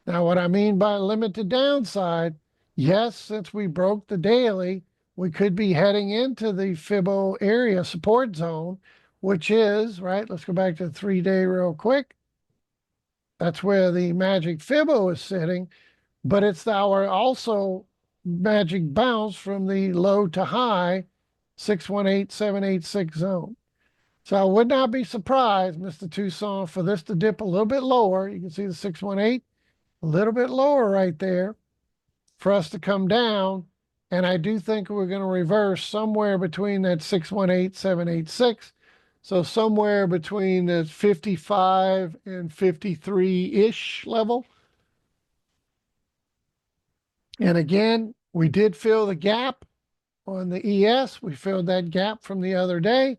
Now, what I mean by limited downside, yes, since we broke the daily, we could be heading into the Fibbo area support zone, which is, right, let's go back to the 3-day real quick. That's where the magic Fibbo is sitting, but it's our also magic bounce from the low to high 618786 zone. So I would not be surprised, Mr. Tucson, for this to dip a little bit lower. You can see the 618 a little bit lower right there for us to come down. And I do think we're going to reverse somewhere between that 618786. So somewhere between the 55 and 53-ish level. And again, we did fill the gap on the ES. We filled that gap from the other day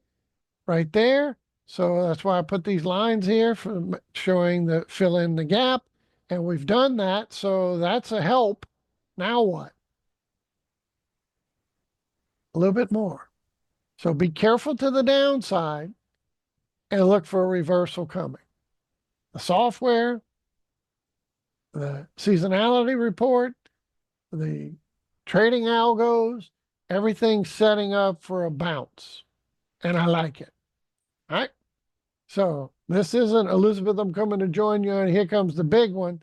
right there. So that's why I put these lines here for showing the fill in the gap. And we've done that. So that's a help. Now what? A little bit more. So be careful to the downside and look for a reversal coming. The software, the seasonality report, the trading algos, everything's setting up for a bounce. And I like it. All right. So this isn't Elizabeth, I'm coming to join you, and here comes the big one.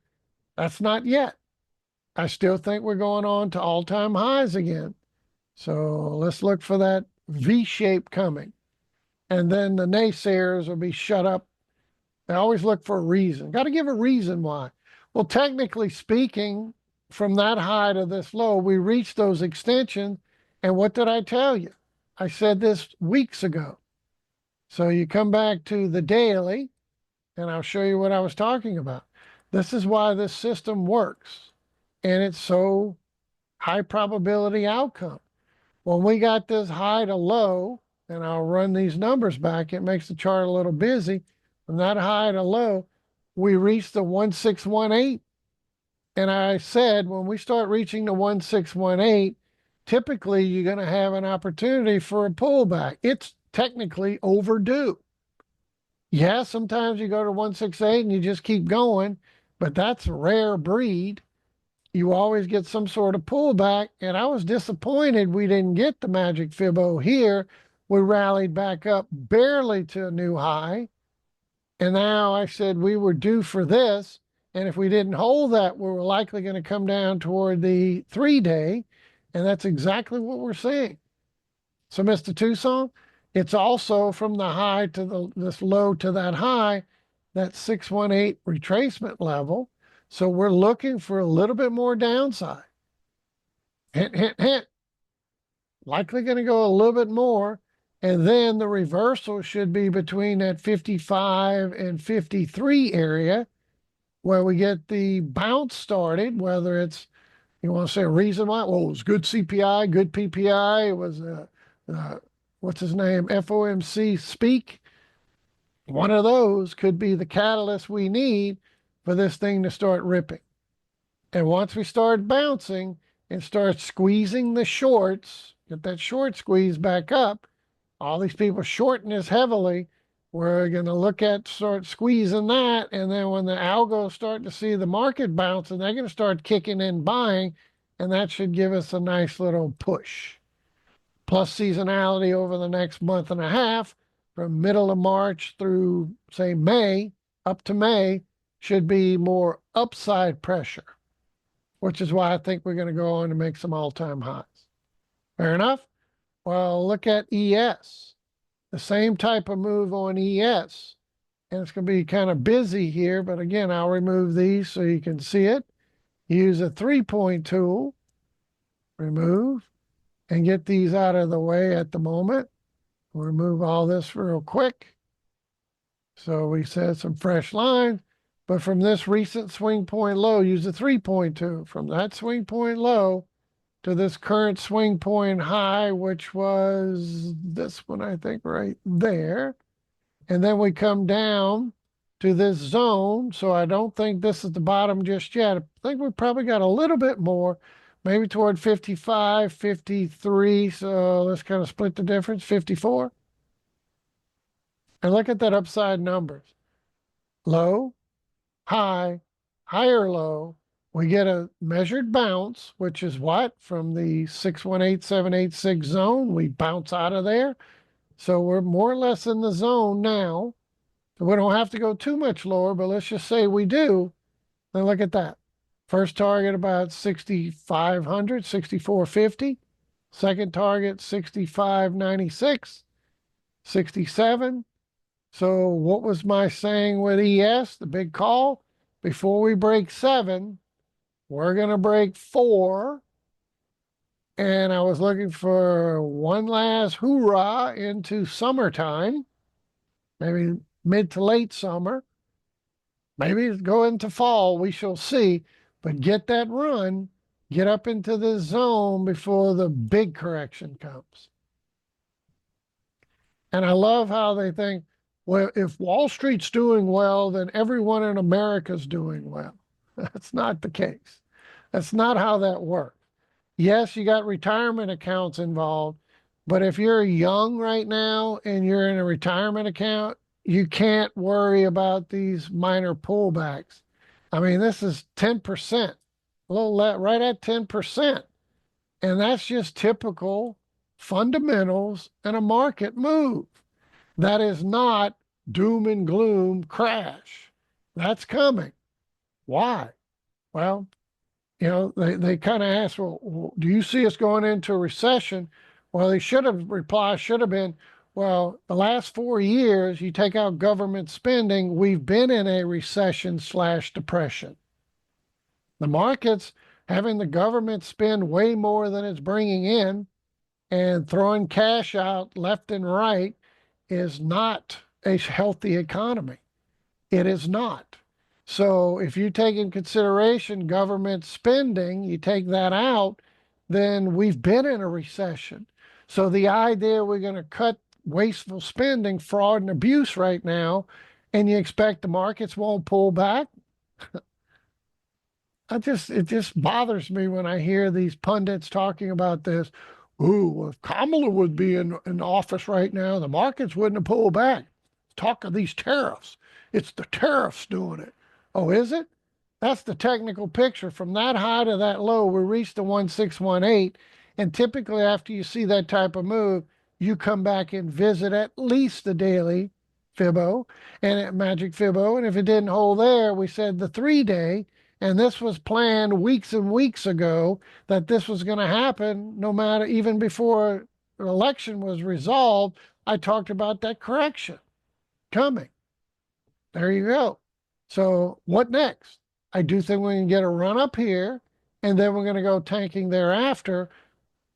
That's not yet. I still think we're going on to all-time highs again. So let's look for that V shape coming. And then the naysayers will be shut up. They always look for a reason. Got to give a reason why. Well, technically speaking, from that high to this low, we reached those extensions. And what did I tell you? I said this weeks ago. So you come back to the daily, and I'll show you what I was talking about. This is why this system works. And it's so high probability outcome. When we got this high to low, and I'll run these numbers back, it makes the chart a little busy. From that high to low, we reached the 1618. And I said, when we start reaching the 1618, typically you're going to have an opportunity for a pullback. It's technically overdue. Yeah, sometimes you go to 168 and you just keep going, but that's a rare breed. You always get some sort of pullback, and I was disappointed we didn't get the magic Fibbo here. We rallied back up barely to a new high, and now I said we were due for this, and if we didn't hold that, we were likely going to come down toward the 3-day, and that's exactly what we're seeing. So, Mr. Tucson, it's also from the high to this low to that high, that 618 retracement level. So we're looking for a little bit more downside. Hint, hint, hint. Likely going to go a little bit more. And then the reversal should be between that 55 and 53 area. where we get the bounce started, whether it's, you want to say a reason why, well, it was good CPI, good PPI, it was, uh, what's his name, FOMC speak. One of those could be the catalyst we need for this thing to start ripping. And once we start bouncing and start squeezing the shorts, get that short squeeze back up, all these people shorting this heavily, we're going to look at start squeezing that. And then when the algos start to see the market bouncing, they're going to start kicking in buying. And that should give us a nice little push. Plus seasonality over the next month and a half from middle of March through, say, May, up to May, should be more upside pressure, which is why I think we're going to go on to make some all-time highs. Fair enough? Well, look at ES. The same type of move on ES. And it's going to be kind of busy here, but again, I'll remove these so you can see it. Use a 3-point tool, remove, and get these out of the way at the moment. We'll remove all this real quick. So we set some fresh lines, but from this recent swing point low, use a 3-point tool. From that swing point low to this current swing point high, which was this one, I think, right there. And then we come down to this zone. So I don't think this is the bottom just yet. I think we probably got a little bit more, maybe toward 55, 53. So let's kind of split the difference, 54. And look at that upside numbers. Low, high, higher low. We get a measured bounce, which is what? From the 618786 zone, we bounce out of there. So we're more or less in the zone now. So we don't have to go too much lower, but let's just say we do. Then look at that. First target about 6,500, 6,450. Second target 6,596, 67. So what was my saying with ES, the big call? Before we break 7, we're going to break 4. And I was looking for one last hoorah into summertime, maybe mid to late summer. Maybe go into fall, we shall see. But get that run, get up into this zone before the big correction comes. And I love how they think, well, if Wall Street's doing well, then everyone in America's doing well. That's not the case. That's not how that works. Yes, you got retirement accounts involved, but if you're young right now and you're in a retirement account, you can't worry about these minor pullbacks. I mean, this is 10%, a little right at 10%. And that's just typical fundamentals in a market move. That is not doom and gloom crash. That's coming. Why? Well, they kind of asked, well, do you see us going into a recession? Well, they should have replied, should have been, well, the last 4 years, you take out government spending, we've been in a recession/depression. The markets having the government spend way more than it's bringing in and throwing cash out left and right is not a healthy economy. It is not. So if you take in consideration government spending, you take that out, then we've been in a recession. So the idea we're going to cut wasteful spending, fraud, and abuse right now, and you expect the markets won't pull back, it just bothers me when I hear these pundits talking about this. Ooh, if Kamala would be in office right now, the markets wouldn't have pulled back. Talk of these tariffs. It's the tariffs doing it. Oh, is it? That's the technical picture. From that high to that low, we reached the 1618. And typically after you see that type of move, you come back and visit at least the daily Fibbo and magic Fibbo. And if it didn't hold there, we said the 3-day. And this was planned weeks and weeks ago that this was going to happen, no matter, even before the election was resolved. I talked about that correction coming. There you go. So what next? I do think we can get a run up here, and then we're going to go tanking thereafter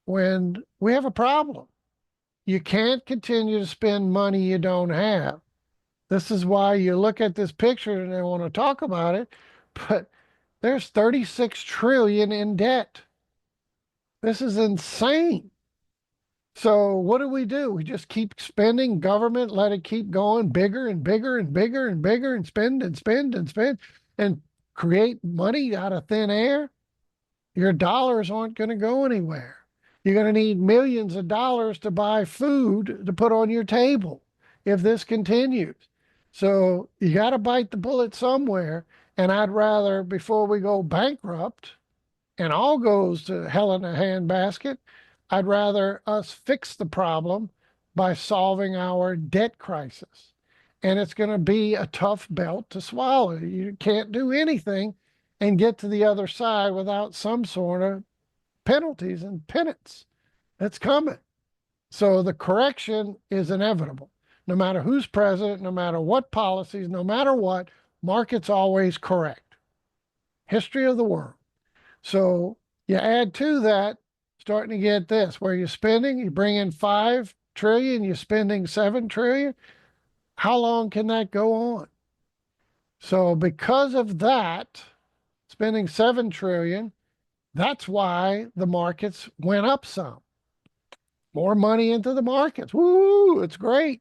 when we have a problem. You can't continue to spend money you don't have. This is why you look at this picture and I want to talk about it. but there's 36 trillion in debt. This is insane. So what do? We just keep spending government, let it keep going bigger and bigger and bigger and bigger and spend and spend and spend and create money out of thin air. Your dollars aren't going to go anywhere. You're going to need millions of dollars to buy food to put on your table if this continues. So you got to bite the bullet somewhere. And I'd rather, before we go bankrupt and all goes to hell in a handbasket, I'd rather us fix the problem by solving our debt crisis. And it's going to be a tough belt to swallow. You can't do anything and get to the other side without some sort of penalties and penance. It's coming. So the correction is inevitable. No matter who's president, no matter what policies, no matter what, markets always correct. History of the world. So you add to that, starting to get this, where you're spending, you bring in 5 trillion, you're spending 7 trillion. How long can that go on? So because of that, spending 7 trillion, that's why the markets went up some. More money into the markets. Woo, it's great.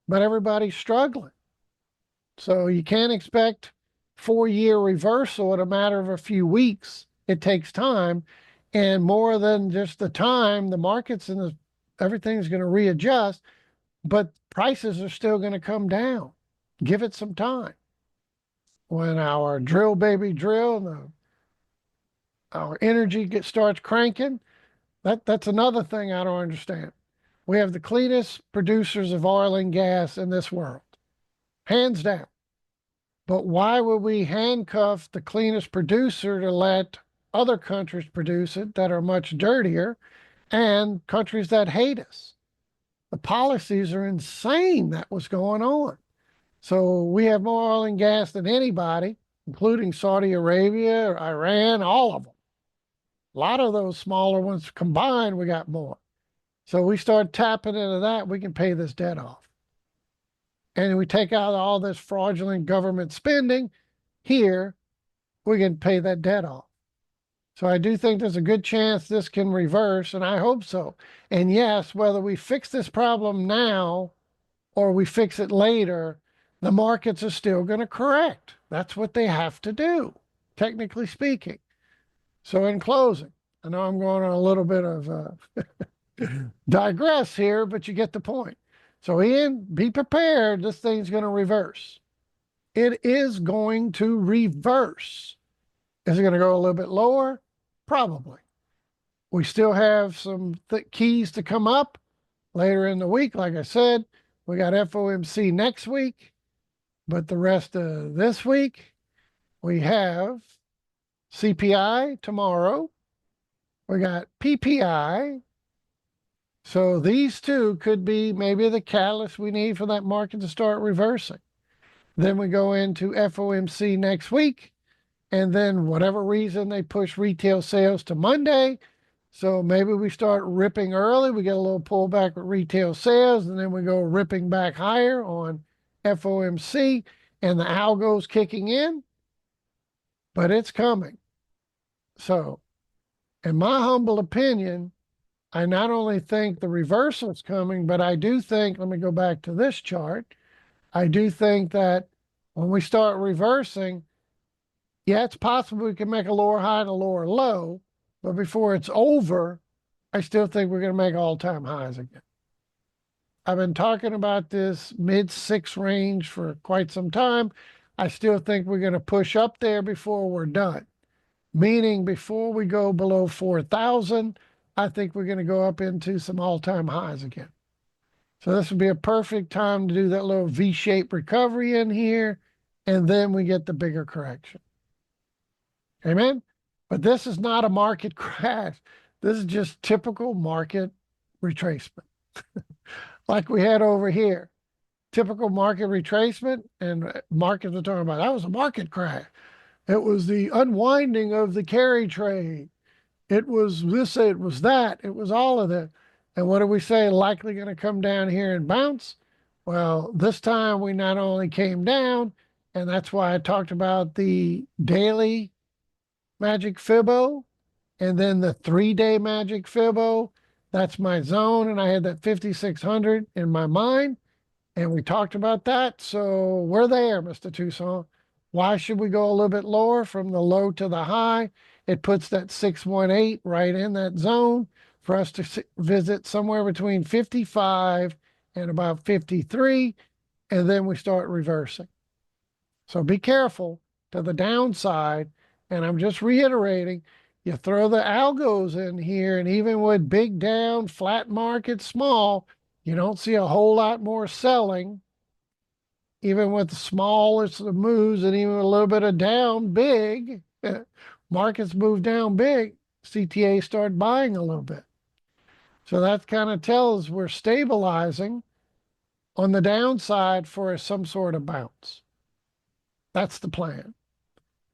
But everybody's struggling. So you can't expect 4-year reversal in a matter of a few weeks. It takes time. And more than just the time, the markets and everything's going to readjust, but prices are still going to come down. Give it some time. When our drill baby drill and our energy starts cranking, that's another thing I don't understand. We have the cleanest producers of oil and gas in this world, hands down. But why would we handcuff the cleanest producer to let other countries produce it that are much dirtier and countries that hate us? The policies are insane that was going on. So we have more oil and gas than anybody, including Saudi Arabia or Iran, all of them. A lot of those smaller ones combined, we got more. So we start tapping into that, we can pay this debt off. And we take out all this fraudulent government spending here, we can pay that debt off. So I do think there's a good chance this can reverse, and I hope so. And yes, whether we fix this problem now or we fix it later, the markets are still going to correct. That's what they have to do, technically speaking. So in closing, I know I'm going on a little bit of digress here, but you get the point. So Ian, be prepared. This thing's going to reverse. It is going to reverse. Is it going to go a little bit lower? Probably. We still have some keys to come up later in the week. Like I said, we got FOMC next week, but the rest of this week, we have CPI tomorrow. We got PPI. So these two could be maybe the catalyst we need for that market to start reversing. Then we go into FOMC next week. And then whatever reason they push retail sales to Monday. So maybe we start ripping early. We get a little pullback with retail sales, and then we go ripping back higher on FOMC, and the algo's kicking in. But it's coming. So, in my humble opinion, I not only think the reversal is coming, but I do think, let me go back to this chart. I do think that when we start reversing, yeah, it's possible we can make a lower high and a lower low, but before it's over, I still think we're going to make all-time highs again. I've been talking about this mid-6 range for quite some time. I still think we're going to push up there before we're done, meaning before we go below 4,000, I think we're going to go up into some all-time highs again. So this would be a perfect time to do that little V-shaped recovery in here, and then we get the bigger correction. Amen? But this is not a market crash. This is just typical market retracement. Like we had over here. Typical market retracement, and markets are talking about that was a market crash. It was the unwinding of the carry trade. It was this, it was that, it was all of that. And what do we say? Likely going to come down here and bounce. Well, this time we not only came down, And that's why I talked about the daily magic fibbo and then the 3-day magic fibbo. That's my zone. And I had that 5,600 in my mind. And we talked about that. So we're there, Mr. Toussaint. Why should we go a little bit lower from the low to the high? It puts that 618 right in that zone for us to visit somewhere between 55 and about 53. And then we start reversing. So be careful to the downside. And I'm just reiterating, you throw the algos in here, and even with big down, flat market, small, you don't see a whole lot more selling. Even with the smallest of moves and even a little bit of down big, markets move down big, CTA start buying a little bit. So that kind of tells we're stabilizing on the downside for some sort of bounce. That's the plan.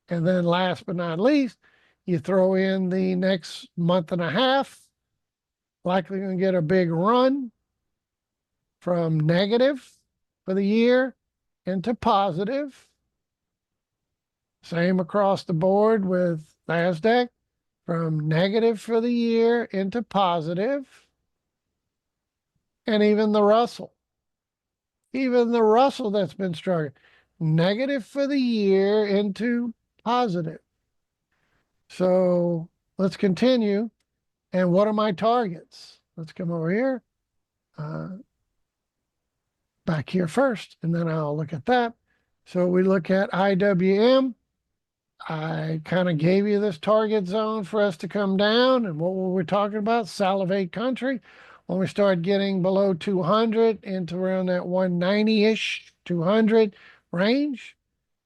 And then last but not least, you throw in the next month and a half, likely going to get a big run from negative for the year into positive. Same across the board with NASDAQ, from negative for the year into positive. And even the Russell. Even the Russell that's been struggling. Negative for the year into positive. So let's continue. And what are my targets? Let's come over here. Back here first, and then I'll look at that. So we look at IWM. I kind of gave you this target zone for us to come down. And what were we talking about? Salivate country. When we start getting below 200 into around that 190-ish, 200 range,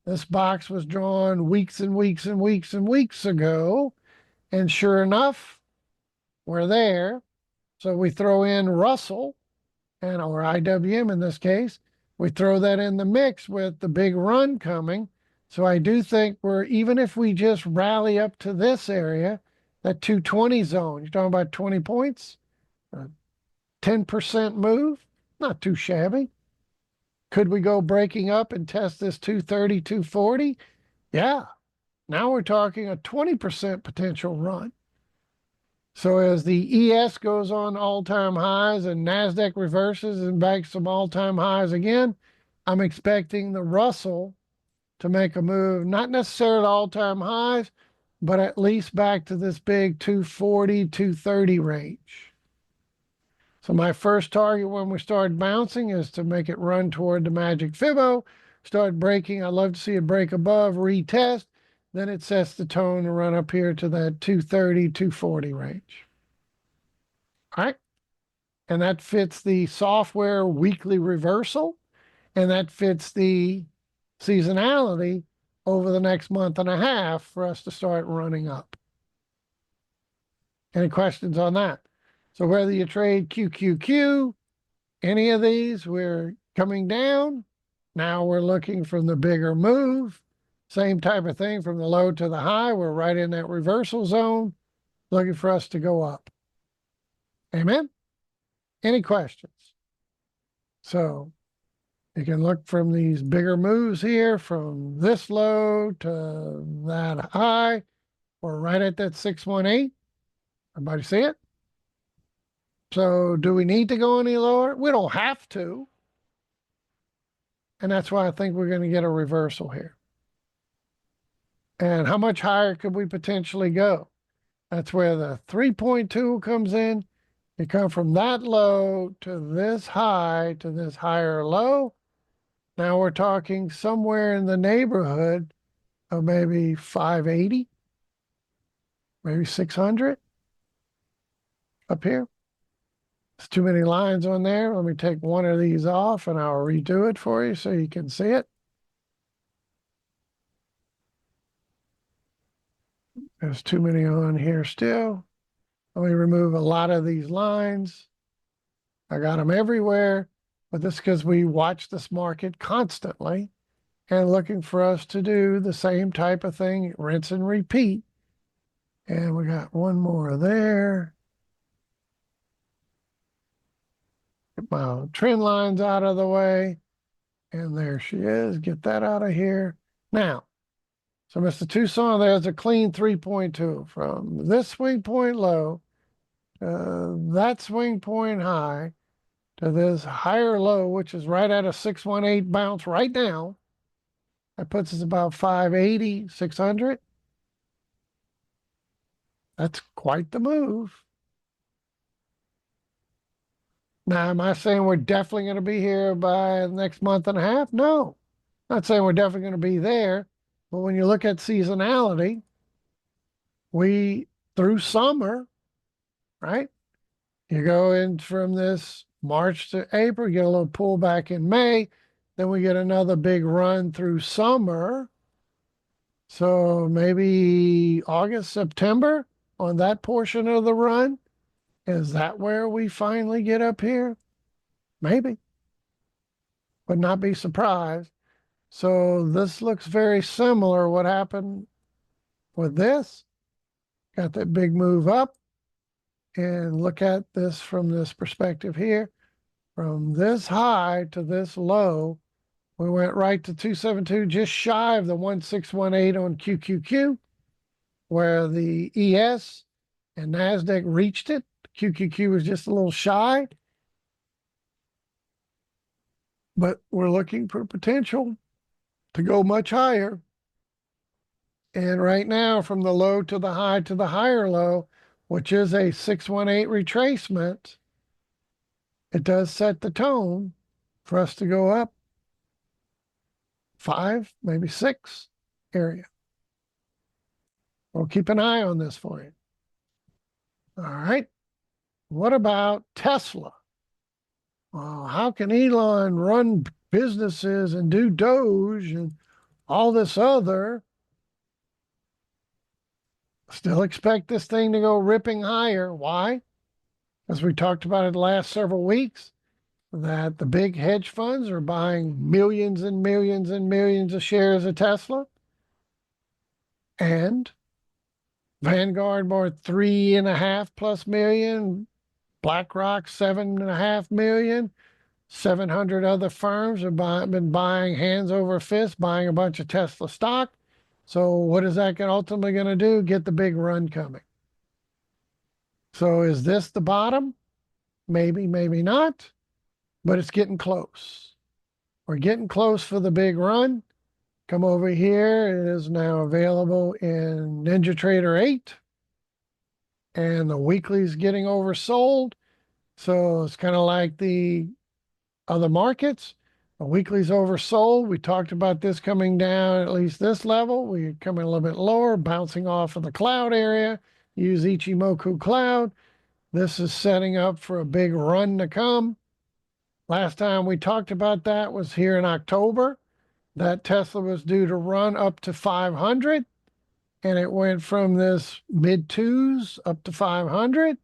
this box was drawn weeks and weeks and weeks and weeks ago. And sure enough, we're there. So we throw in Russell, and or IWM in this case. We throw that in the mix with the big run coming. So I do think even if we just rally up to this area, that 220 zone, you're talking about 20 points, 10% move, not too shabby. Could we go breaking up and test this 230, 240? Yeah. Now we're talking a 20% potential run. So as the ES goes on all-time highs and NASDAQ reverses and back some all-time highs again, I'm expecting the Russell to make a move, not necessarily all-time highs, but at least back to this big 240, 230 range. So my first target when we start bouncing is to make it run toward the magic fibbo, start breaking. I'd love to see it break above, retest. Then it sets the tone to run up here to that 230, 240 range. All right. And that fits the software weekly reversal. And that fits the seasonality over the next month and a half for us to start running up. Any questions on that? So whether you trade QQQ, any of these, we're coming down. Now we're looking from the bigger move. Same type of thing from the low to the high. We're right in that reversal zone, looking for us to go up. Amen? Any questions? So you can look from these bigger moves here, from this low to that high. We're right at that 618. Everybody see it? So do we need to go any lower? We don't have to. And that's why I think we're going to get a reversal here. And how much higher could we potentially go? That's where the 3.2 comes in. You come from that low to this high to this higher low. Now we're talking somewhere in the neighborhood of maybe 580, maybe 600 up here. There's too many lines on there. Let me take one of these off and I'll redo it for you so you can see it. There's too many on here still. Let me remove a lot of these lines. I got them everywhere, but this is because we watch this market constantly and looking for us to do the same type of thing, rinse and repeat. And we got one more there. Get my trend lines out of the way. And there she is. Get that out of here. Now, so Mr. Tucson, there's a clean 3.2 from this swing point low to that swing point high to this higher low, which is right at a 618 bounce right now. That puts us about 580, 600. That's quite the move. Now, am I saying we're definitely going to be here by the next month and a half? No, not saying we're definitely going to be there. But when you look at seasonality, we through summer, right? You go in from this March to April, you get a little pullback in May, then we get another big run through summer. So maybe August, September on that portion of the run. Is that where we finally get up here? Maybe. Would not be surprised. So this looks very similar. What happened with this? Got that big move up. And look at this from this perspective here. From this high to this low, we went right to 272, just shy of the 1618 on QQQ, where the ES and NASDAQ reached it. QQQ was just a little shy. But we're looking for potential to go much higher. And right now, from the low to the high to the higher low, which is a 618 retracement, it does set the tone for us to go up 5, maybe 6 area. We'll keep an eye on this for you. All right. What about Tesla? How can Elon run businesses and do Doge and all this other? Still expect this thing to go ripping higher. Why? As we talked about it the last several weeks, that the big hedge funds are buying millions and millions and millions of shares of Tesla. And Vanguard bought 3.5+ million, BlackRock 7.5 million, 700 other firms have been buying hands over fist, buying a bunch of Tesla stock. So what is that ultimately going to do? Get the big run coming. So is this the bottom? Maybe, maybe not, but it's getting close. We're getting close for the big run. Come over here. It is now available in NinjaTrader 8. And the weekly is getting oversold. So it's kind of like the other markets. The weekly's oversold. We talked about this coming down at least this level. We're coming a little bit lower, bouncing off of the cloud area. Use Ichimoku Cloud. This is setting up for a big run to come. Last time we talked about that was here in October. That Tesla was due to run up to 500. And it went from this mid twos up to 500.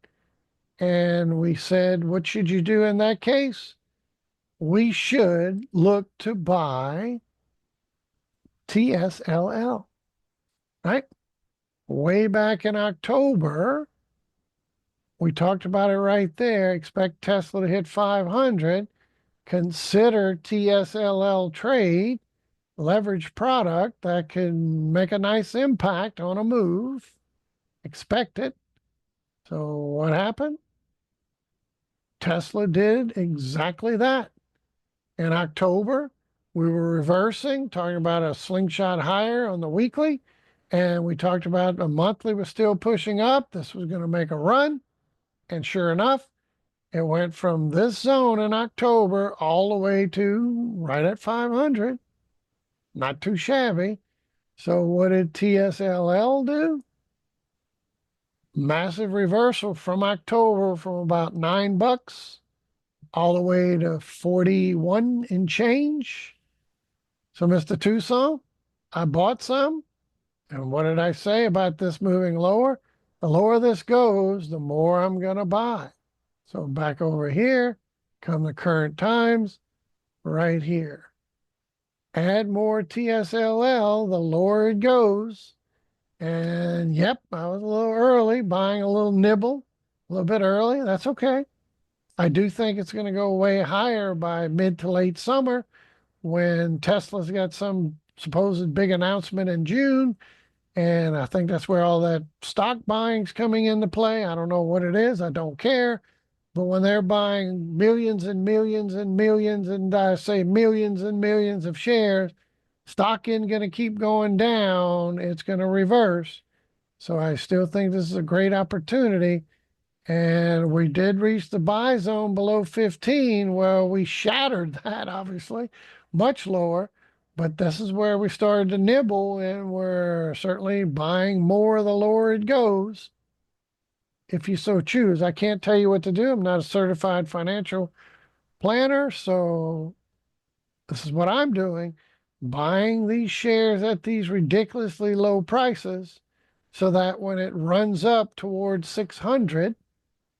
And we said, what should you do in that case? We should look to buy TSLL, right? Way back in October, we talked about it right there. Expect Tesla to hit 500. Consider TSLL trade, leverage product that can make a nice impact on a move. Expect it. So what happened? Tesla did exactly that. In October, we were reversing, talking about a slingshot higher on the weekly. And we talked about the monthly was still pushing up. This was going to make a run. And sure enough, it went from this zone in October all the way to right at 500. Not too shabby. So what did TSLL do? Massive reversal from October from about $9 all the way to 41 and change. So Mr. Tucson, I bought some. And what did I say about this moving lower? The lower this goes, the more I'm going to buy. So back over here, come the current times, right here. Add more TSLL, the lower it goes. And yep, I was a little early, buying a little nibble, a little bit early. That's okay. I do think it's going to go way higher by mid to late summer when Tesla's got some supposed big announcement in June. And I think that's where all that stock buying's coming into play. I don't know what it is. I don't care. But when they're buying millions and millions and millions, and I say millions and millions of shares, stock isn't going to keep going down. It's going to reverse. So I still think this is a great opportunity. And we did reach the buy zone below 15. Well, we shattered that, obviously, much lower. But this is where we started to nibble, and we're certainly buying more the lower it goes, if you so choose. I can't tell you what to do. I'm not a certified financial planner, so this is what I'm doing, buying these shares at these ridiculously low prices so that when it runs up towards 600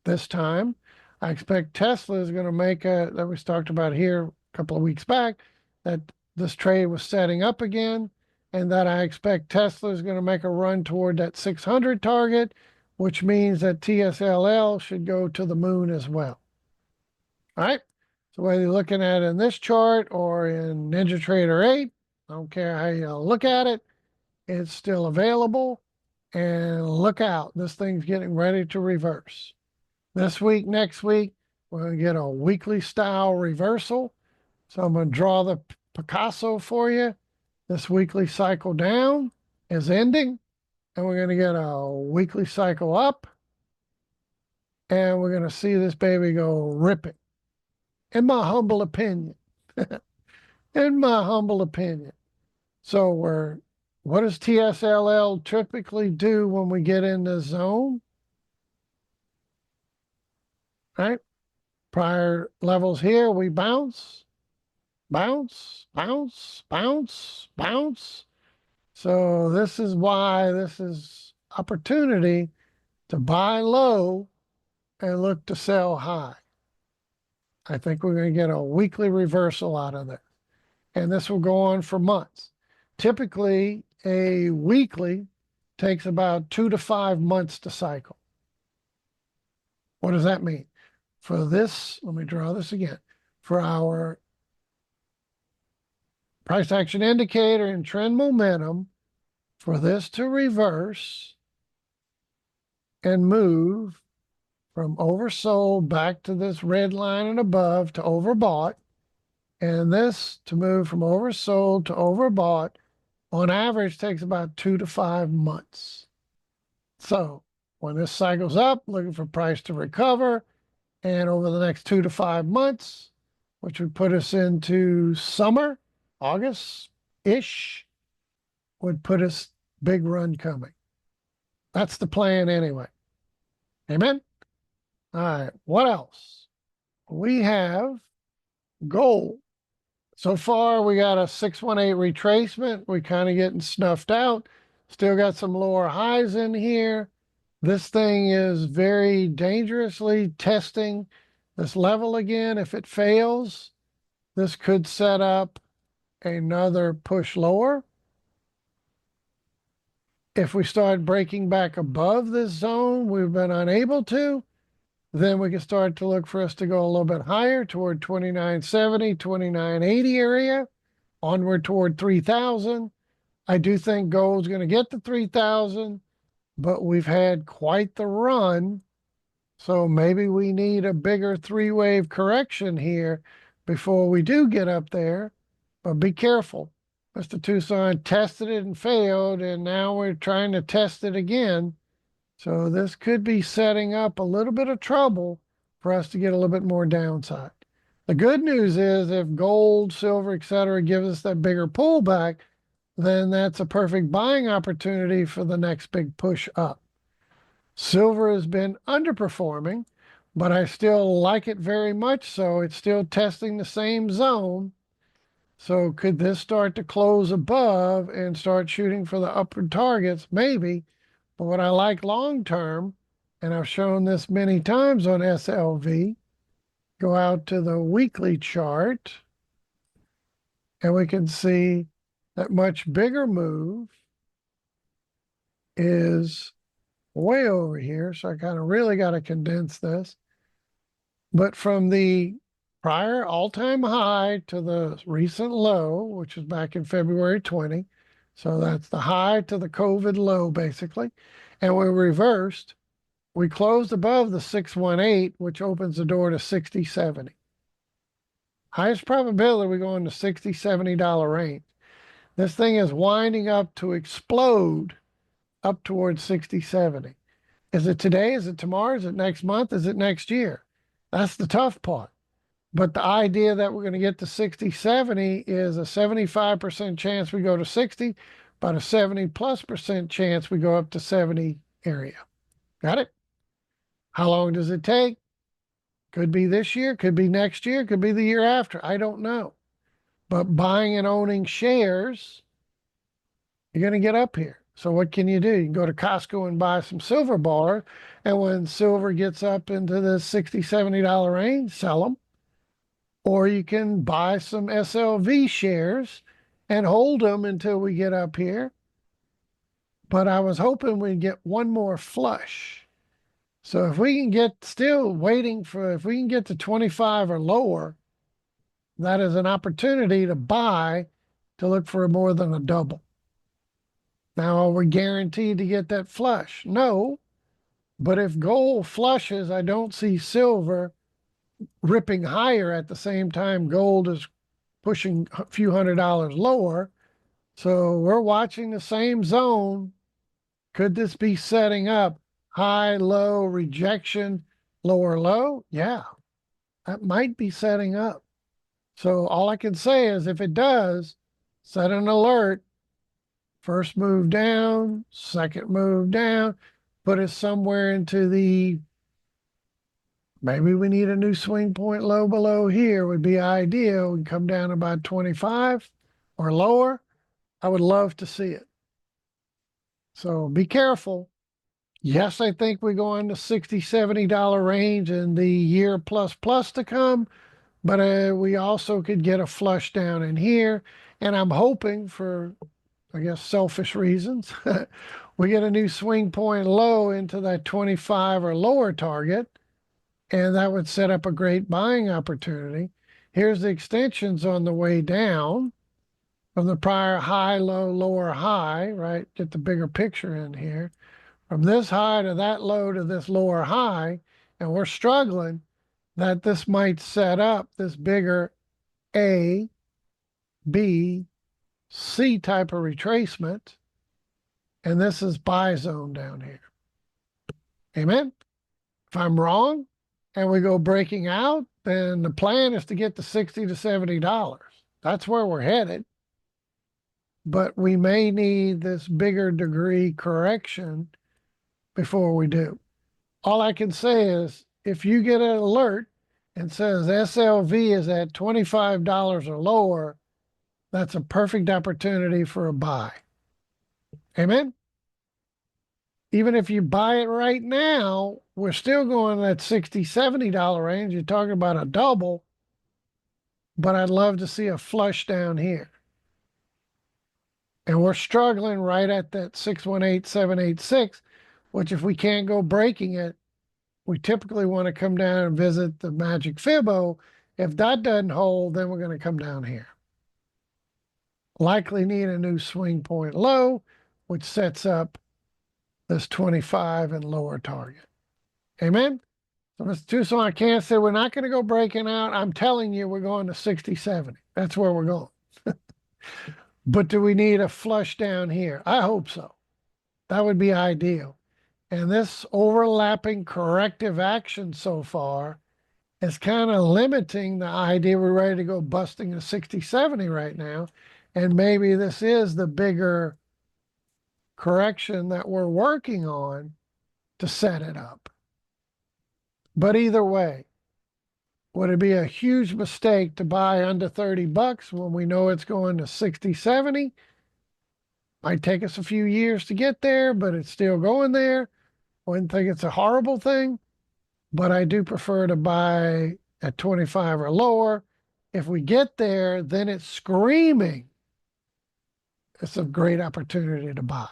this time, I expect Tesla is going to make that we talked about here a couple of weeks back, that this trade was setting up again, and that I expect Tesla is going to make a run toward that 600 target, which means that TSLL should go to the moon as well. All right. So whether you're looking at it in this chart or in NinjaTrader 8, I don't care how you look at it, it's still available. And look out, this thing's getting ready to reverse. This week, next week, we're going to get a weekly style reversal. So I'm going to draw the Picasso for you. This weekly cycle down is ending, and we're going to get a weekly cycle up, and we're going to see this baby go ripping, in my humble opinion. In my humble opinion. So what does TSLL typically do when we get in the zone? Right? Prior levels here, we bounce, bounce, bounce, bounce, bounce. So this is why this is opportunity to buy low and look to sell high. I think we're going to get a weekly reversal out of this. And this will go on for months. Typically, a weekly takes about 2 to 5 months to cycle. What does that mean? For this, let me draw this again. For our price action indicator and trend momentum, for this to reverse and move from oversold back to this red line and above to overbought, and this to move from oversold to overbought, on average takes about 2 to 5 months. So when this cycles up, looking for price to recover, and over the next 2 to 5 months, which would put us into summer, August-ish, would put us big run coming. That's the plan anyway. Amen? All right, what else? We have gold. So far, we got a 618 retracement. We kind of getting snuffed out. Still got some lower highs in here. This thing is very dangerously testing this level again. If it fails, this could set up another push lower. If we start breaking back above this zone, we've been unable to, then we can start to look for us to go a little bit higher toward 2970, 2980 area, onward toward 3000. I do think gold's going to get to 3000, but we've had quite the run. So maybe we need a bigger three-wave correction here before we do get up there. But be careful. Mr. Tucson tested it and failed, and now we're trying to test it again. So this could be setting up a little bit of trouble for us to get a little bit more downside. The good news is if gold, silver, etc., gives us that bigger pullback, then that's a perfect buying opportunity for the next big push up. Silver has been underperforming, but I still like it very much so. It's still testing the same zone. So could this start to close above and start shooting for the upward targets? Maybe. But what I like long term, and I've shown this many times on SLV, go out to the weekly chart, and we can see that much bigger move is way over here. So I kind of really got to condense this. But from the prior all-time high to the recent low, which is back in February 20. So that's the high to the COVID low, basically. And we reversed. We closed above the 618, which opens the door to 60.70. Highest probability we go in the $60, $70 range. This thing is winding up to explode up towards 60.70. Is it today? Is it tomorrow? Is it next month? Is it next year? That's the tough part. But the idea that we're going to get to 60.70 is a 75% chance we go to 60, but a 70+% chance we go up to 70 area. Got it? How long does it take? Could be this year, could be next year, could be the year after. I don't know. But buying and owning shares, you're going to get up here. So what can you do? You can go to Costco and buy some silver bar. And when silver gets up into the $60, $70 range, sell them. Or you can buy some SLV shares and hold them until we get up here. But I was hoping we'd get one more flush. So if we can get, still waiting for, if we can get to 25 or lower, that is an opportunity to buy, to look for more than a double. Now, are we guaranteed to get that flush? No. But if gold flushes, I don't see silver ripping higher at the same time gold is pushing a few $100s lower. So we're watching the same zone. Could this be setting up high, low, rejection, lower, low? Yeah, that might be setting up. So all I can say is if it does, set an alert. First move down, second move down, put us somewhere into the, maybe we need a new swing point low below here would be ideal. We can come down about 25 or lower. I would love to see it. So be careful. Yes, I think we go into $60, $70 range in the year plus to come, but we also could get a flush down in here. And I'm hoping for, I guess, selfish reasons, we get a new swing point low into that 25 or lower target, and that would set up a great buying opportunity. Here's the extensions on the way down from the prior high, low, lower high, right? Get the bigger picture in here. From this high to that low to this lower high, and we're struggling that this might set up this bigger A, B, C type of retracement. And this is buy zone down here. Amen. If I'm wrong and we go breaking out, then the plan is to get to $60 to $70. That's where we're headed. But we may need this bigger degree correction before we do. All I can say is if you get an alert and says SLV is at $25 or lower, that's a perfect opportunity for a buy. Amen. Even if you buy it right now, we're still going in that $60, $70 range. You're talking about a double, but I'd love to see a flush down here. And we're struggling right at that 618, 786, which if we can't go breaking it, we typically want to come down and visit the magic Fibbo. If that doesn't hold, then we're going to come down here. Likely need a new swing point low, which sets up this 25 and lower target. Amen? So Mr. Tucson, I can't say we're not going to go breaking out. I'm telling you, we're going to 60, 70. That's where we're going. But do we need a flush down here? I hope so. That would be ideal. And this overlapping corrective action so far is kind of limiting the idea we're ready to go busting a 60, 70 right now. And maybe this is the bigger correction that we're working on to set it up. But either way, would it be a huge mistake to buy under 30 bucks when we know it's going to 60, 70? Might take us a few years to get there, but it's still going there. Wouldn't think it's a horrible thing, but I do prefer to buy at 25 or lower. If we get there, then it's screaming. It's a great opportunity to buy.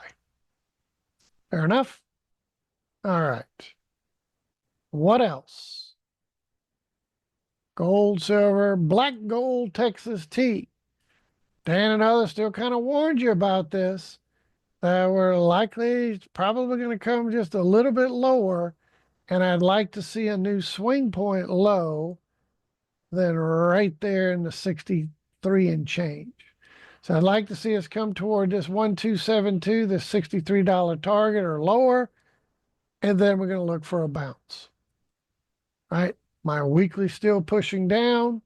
Fair enough? All right. What else? Gold, silver, black gold, Texas tea. Dan and others still kind of warned you about this. We're likely, probably going to come just a little bit lower, and I'd like to see a new swing point low than right there in the 63 and change. So I'd like to see us come toward this 1272, this $63 target or lower, and then we're going to look for a bounce. Right? My weekly still pushing down,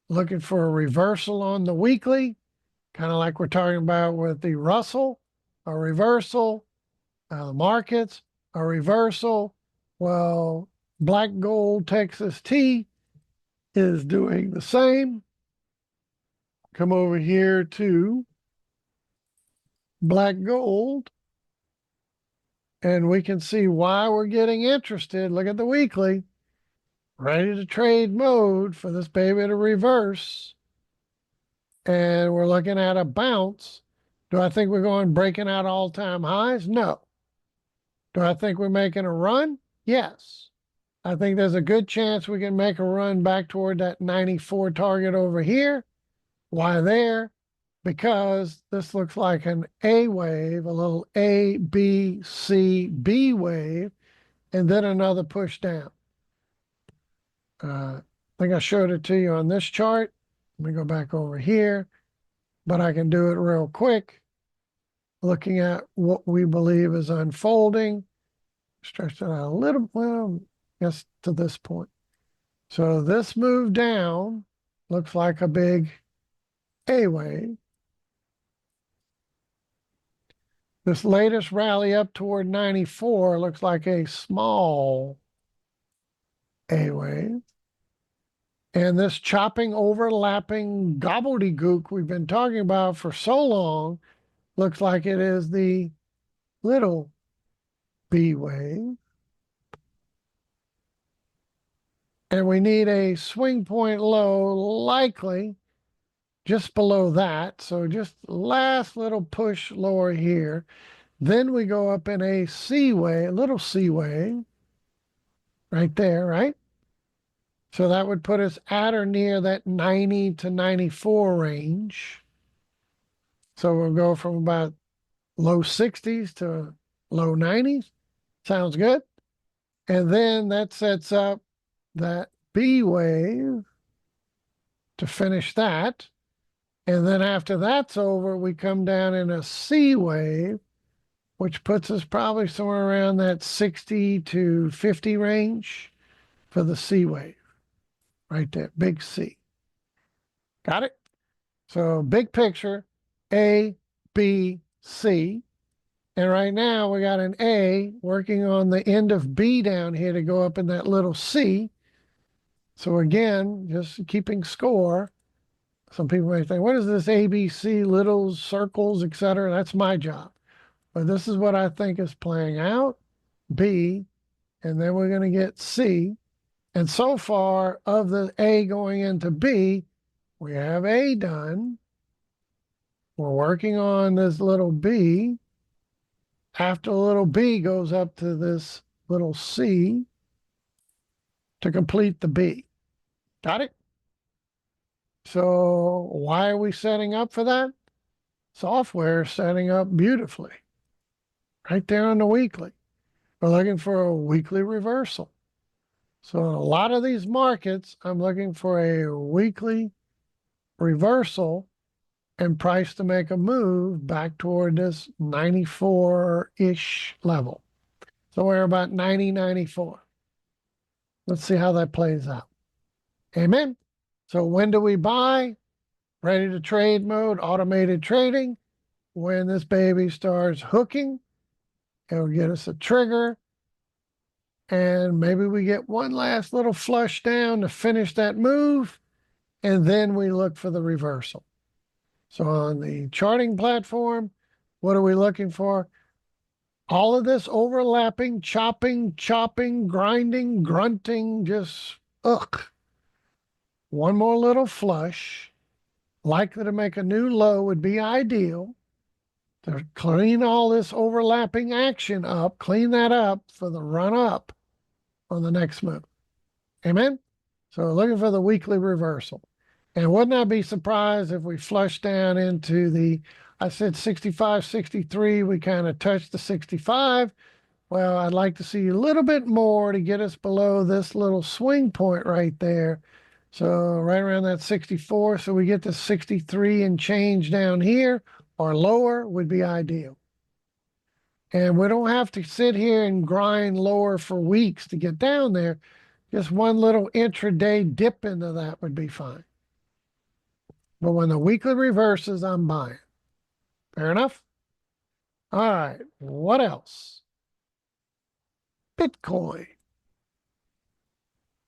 looking for a reversal on the weekly, kind of like we're talking about with the Russell, a reversal, markets, a reversal. Well, black gold Texas tea is doing the same. Come over here to black gold, and we can see why we're getting interested. Look at the weekly, ready to trade mode for this baby to reverse. And we're looking at a bounce. Do I think we're going breaking out all-time highs? No. Do I think we're making a run? Yes. I think there's a good chance we can make a run back toward that 94 target over here. Why there? Because this looks like an A wave, a little A, B, C, B wave, and then another push down. I think I showed it to you on this chart. Let me go back over here, but I can do it real quick. Looking at what we believe is unfolding. Stretch it out a little, well, I guess to this point. So this move down looks like a big A wave. This latest rally up toward 94 looks like a small A wave. And this chopping, overlapping gobbledygook we've been talking about for so long looks like it is the little B wave. And we need a swing point low, likely just below that. So just last little push lower here. Then we go up in a C wave, a little C wave, right there, right? So that would put us at or near that 90 to 94 range. So we'll go from about low 60s to low 90s. Sounds good. And then that sets up that B wave to finish that. And then after that's over, we come down in a C wave, which puts us probably somewhere around that 60 to 50 range for the C wave. Right there, big C. Got it? So big picture, A, B, C. And right now we got an A working on the end of B down here to go up in that little C. So again, just keeping score. Some people may think, what is this A, B, C, littles, circles, etc.? That's my job. But this is what I think is playing out. B, and then we're going to get C. And so far, of the A going into B, we have A done. We're working on this little B. After the little B goes up to this little C to complete the B. Got it? So why are we setting up for that? Software is setting up beautifully. Right there on the weekly. We're looking for a weekly reversal. So in a lot of these markets, I'm looking for a weekly reversal and price to make a move back toward this 94-ish level. So we're about 90, 94. Let's see how that plays out. Amen. So when do we buy? Ready to trade mode, automated trading. When this baby starts hooking, it'll get us a trigger. And maybe we get one last little flush down to finish that move. And then we look for the reversal. So on the charting platform, what are we looking for? All of this overlapping, chopping, grinding, grunting, just ugh. One more little flush, likely to make a new low would be ideal. To clean all this overlapping action up, clean that up for the run up on the next move. Amen? So looking for the weekly reversal. And wouldn't I be surprised if we flush down into the, I said 65, 63, we kind of touched the 65. Well, I'd like to see a little bit more to get us below this little swing point right there. So right around that 64. So we get to 63 and change down here, or lower would be ideal. And we don't have to sit here and grind lower for weeks to get down there. Just one little intraday dip into that would be fine. But when the weekly reverses, I'm buying. Fair enough? All right. What else? Bitcoin.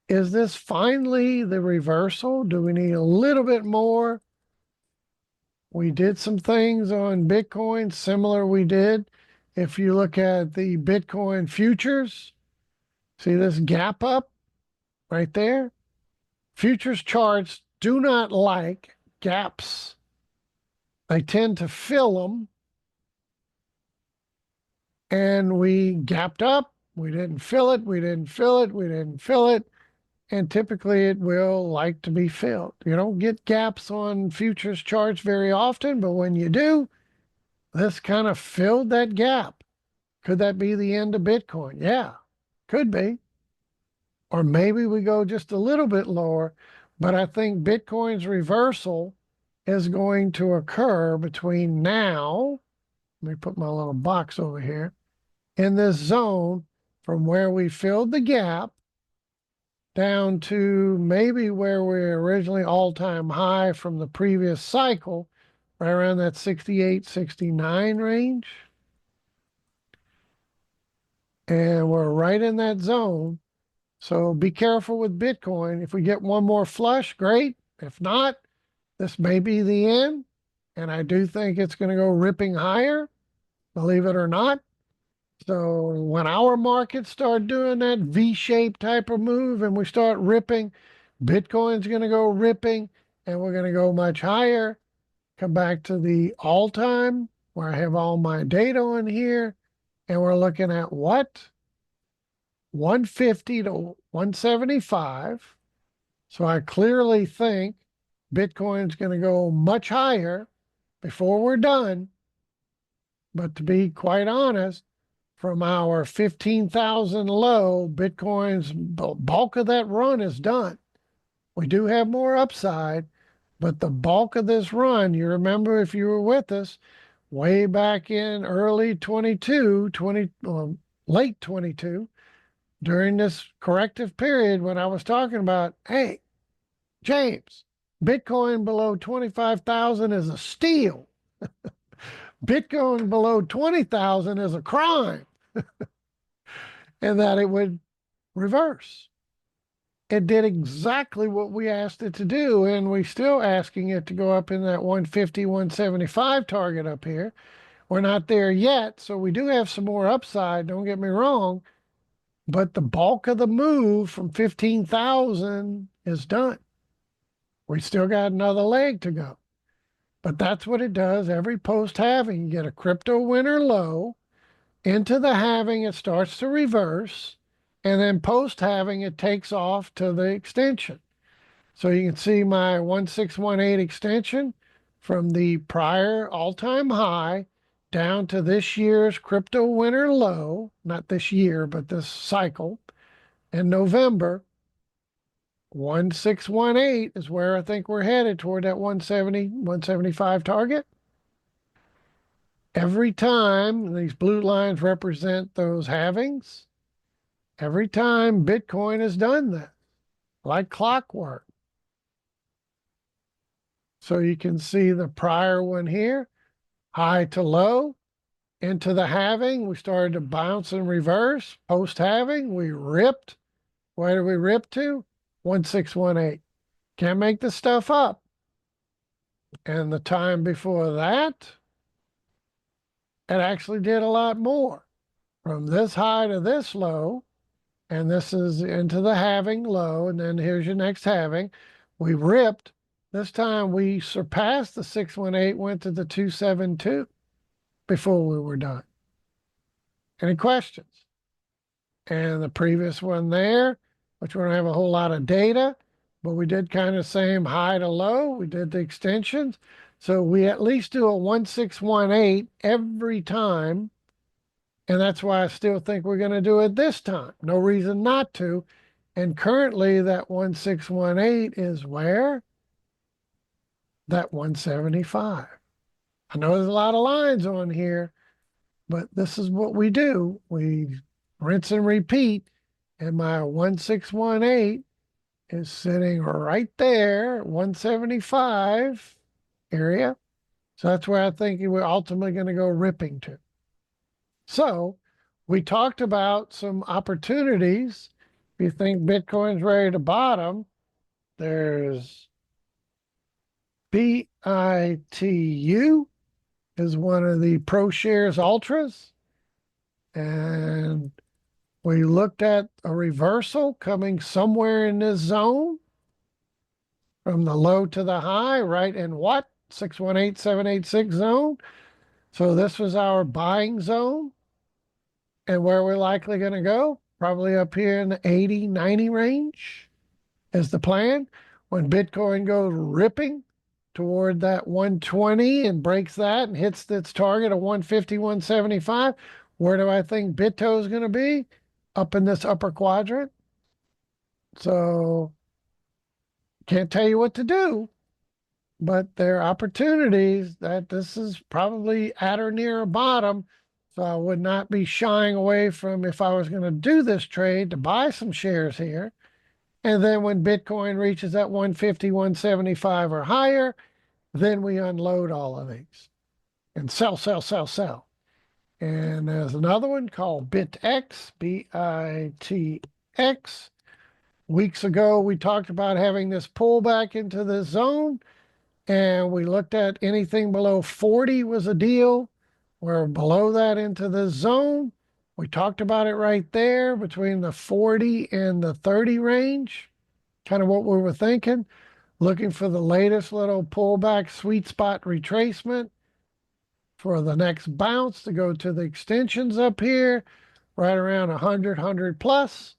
Is this finally the reversal? Do we need a little bit more? We did some things on Bitcoin similar we did. If you look at the Bitcoin futures, see this gap up right there? Futures charts do not like gaps. They tend to fill them. And we gapped up. We didn't fill it. We didn't fill it. We didn't fill it. And typically it will like to be filled. You don't get gaps on futures charts very often, but when you do, this kind of filled that gap. Could that be the end of Bitcoin? Yeah, could be. Or maybe we go just a little bit lower, but I think Bitcoin's reversal is going to occur between now, let me put my little box over here, in this zone from where we filled the gap down to maybe where we're originally all-time high from the previous cycle, right around that 68, 69 range. And we're right in that zone. So be careful with Bitcoin. If we get one more flush, great. If not, this may be the end. And I do think it's going to go ripping higher, believe it or not. So when our markets start doing that V-shaped type of move and we start ripping, Bitcoin's going to go ripping and we're going to go much higher. Come back to the all-time where I have all my data on here. And we're looking at what? 150 to 175. So I clearly think Bitcoin's going to go much higher before we're done. But to be quite honest, from our 15,000 low, Bitcoin's bulk of that run is done. We do have more upside, but the bulk of this run, you remember if you were with us way back in early 22, late 22, during this corrective period when I was talking about, hey, James, Bitcoin below 25,000 is a steal. Bitcoin below 20,000 is a crime. And that it would reverse. It did exactly what we asked it to do, and we're still asking it to go up in that 150, 175 target up here. We're not there yet, so we do have some more upside, don't get me wrong, but the bulk of the move from 15,000 is done. We still got another leg to go. But that's what it does every post-halving. You get a crypto winter low, into the halving, it starts to reverse, and then post-halving, it takes off to the extension. So you can see my 1618 extension from the prior all-time high down to this year's crypto winter low, not this year, but this cycle, in November. 1618 is where I think we're headed toward that 170, 175 target. Every time these blue lines represent those halvings, every time Bitcoin has done that, like clockwork. So you can see the prior one here, high to low, into the halving. We started to bounce and reverse. Post halving, we ripped. Where did we rip to? 1618. Can't make this stuff up. And the time before that, it actually did a lot more. From this high to this low, and this is into the halving low, and then here's your next halving. We ripped. This time we surpassed the 618, went to the 272 before we were done. Any questions? And the previous one there, which we don't have a whole lot of data, but we did kind of same high to low. We did the extensions. So we at least do a 1618 every time. And that's why I still think we're going to do it this time. No reason not to. And currently that 1618 is where? That 175. I know there's a lot of lines on here, but this is what we do. We rinse and repeat. And my 1618 is sitting right there, 175 area. So that's where I think we're ultimately going to go ripping to. So we talked about some opportunities. If you think Bitcoin's ready to bottom, there's BITU is one of the ProShares Ultras. And we looked at a reversal coming somewhere in this zone from the low to the high, right in what? 618786 zone. So this was our buying zone. And where we're likely going to go, probably up here in the 80, 90 range is the plan. When Bitcoin goes ripping toward that 120 and breaks that and hits its target of 150, 175, where do I think Bitto is going to be? Up in this upper quadrant. So can't tell you what to do, but there are opportunities that this is probably at or near a bottom. So I would not be shying away from, if I was going to do this trade, to buy some shares here. And then when Bitcoin reaches that 150, 175 or higher, then we unload all of these and sell, sell, sell, sell. And there's another one called BitX, BITX. Weeks ago, we talked about having this pullback into this zone, and we looked at anything below 40 was a deal. We're below that into this zone. We talked about it right there between the 40 and the 30 range, kind of what we were thinking, looking for the latest little pullback sweet spot retracement for the next bounce to go to the extensions up here, right around 100, 100 plus.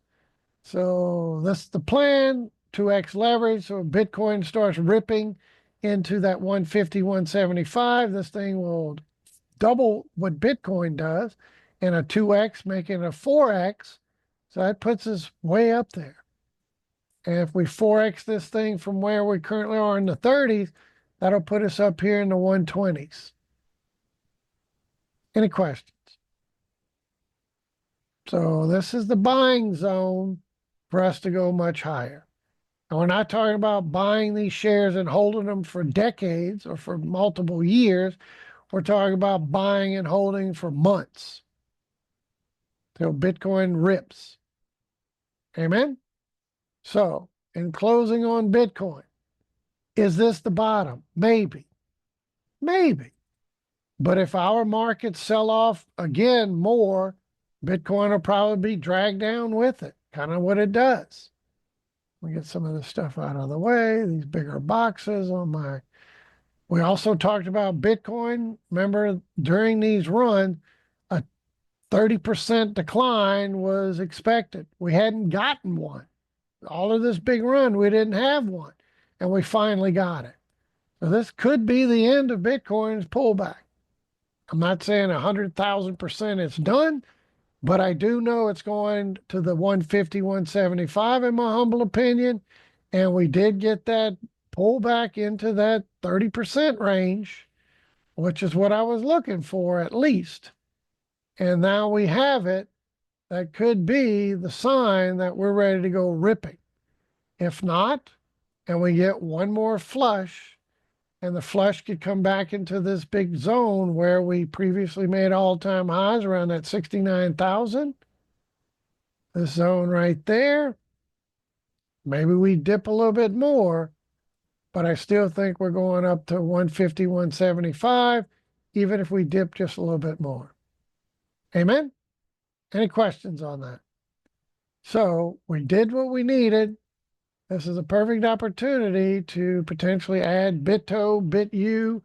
So that's the plan, 2x leverage. So Bitcoin starts ripping into that 150, 175. This thing will double what Bitcoin does, and a 2x making a 4x. So that puts us way up there. And if we 4x this thing from where we currently are in the 30s, that'll put us up here in the 120s. Any questions? So this is the buying zone for us to go much higher. And we're not talking about buying these shares and holding them for decades or for multiple years. We're talking about buying and holding for months till Bitcoin rips. Amen? So, in closing on Bitcoin, is this the bottom? Maybe. Maybe. But if our markets sell off again more, Bitcoin will probably be dragged down with it, kind of what it does. We get some of this stuff out of the way, these bigger boxes on my. We also talked about Bitcoin. Remember, during these runs, a 30% decline was expected. We hadn't gotten one. All of this big run, we didn't have one, and we finally got it. So this could be the end of Bitcoin's pullback. I'm not saying 100,000% it's done, but I do know it's going to the 150, 175 in my humble opinion. And we did get that pullback into that 30% range, which is what I was looking for at least. And now we have it. That could be the sign that we're ready to go ripping. If not, and we get one more flush, and the flush could come back into this big zone where we previously made all-time highs around that 69,000. This zone right there. Maybe we dip a little bit more, but I still think we're going up to 150, 175, even if we dip just a little bit more. Amen? Any questions on that? So we did what we needed. This is a perfect opportunity to potentially add BitTo, BitU,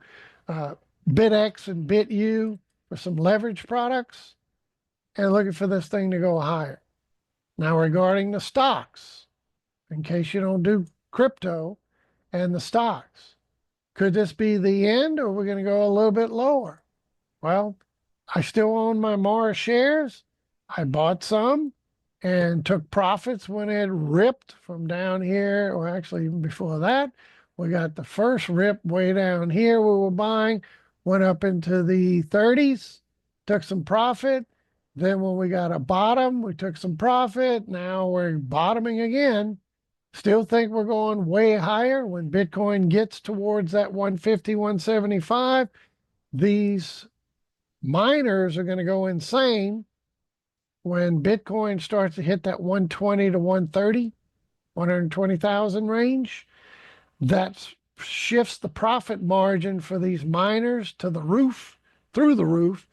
BitX, and BitU for some leverage products, and looking for this thing to go higher. Now, regarding the stocks, in case you don't do crypto and the stocks. Could this be the end, or are we going to go a little bit lower? Well, I still own my Mara shares. I bought some and took profits when it ripped from down here, or actually even before that. We got the first rip way down here we were buying, went up into the 30s, took some profit. Then when we got a bottom, we took some profit. Now we're bottoming again. Still think we're going way higher when Bitcoin gets towards that 150, 175. These miners are going to go insane when Bitcoin starts to hit that 120 to 130, 120,000 range. That shifts the profit margin for these miners to the roof, through the roof.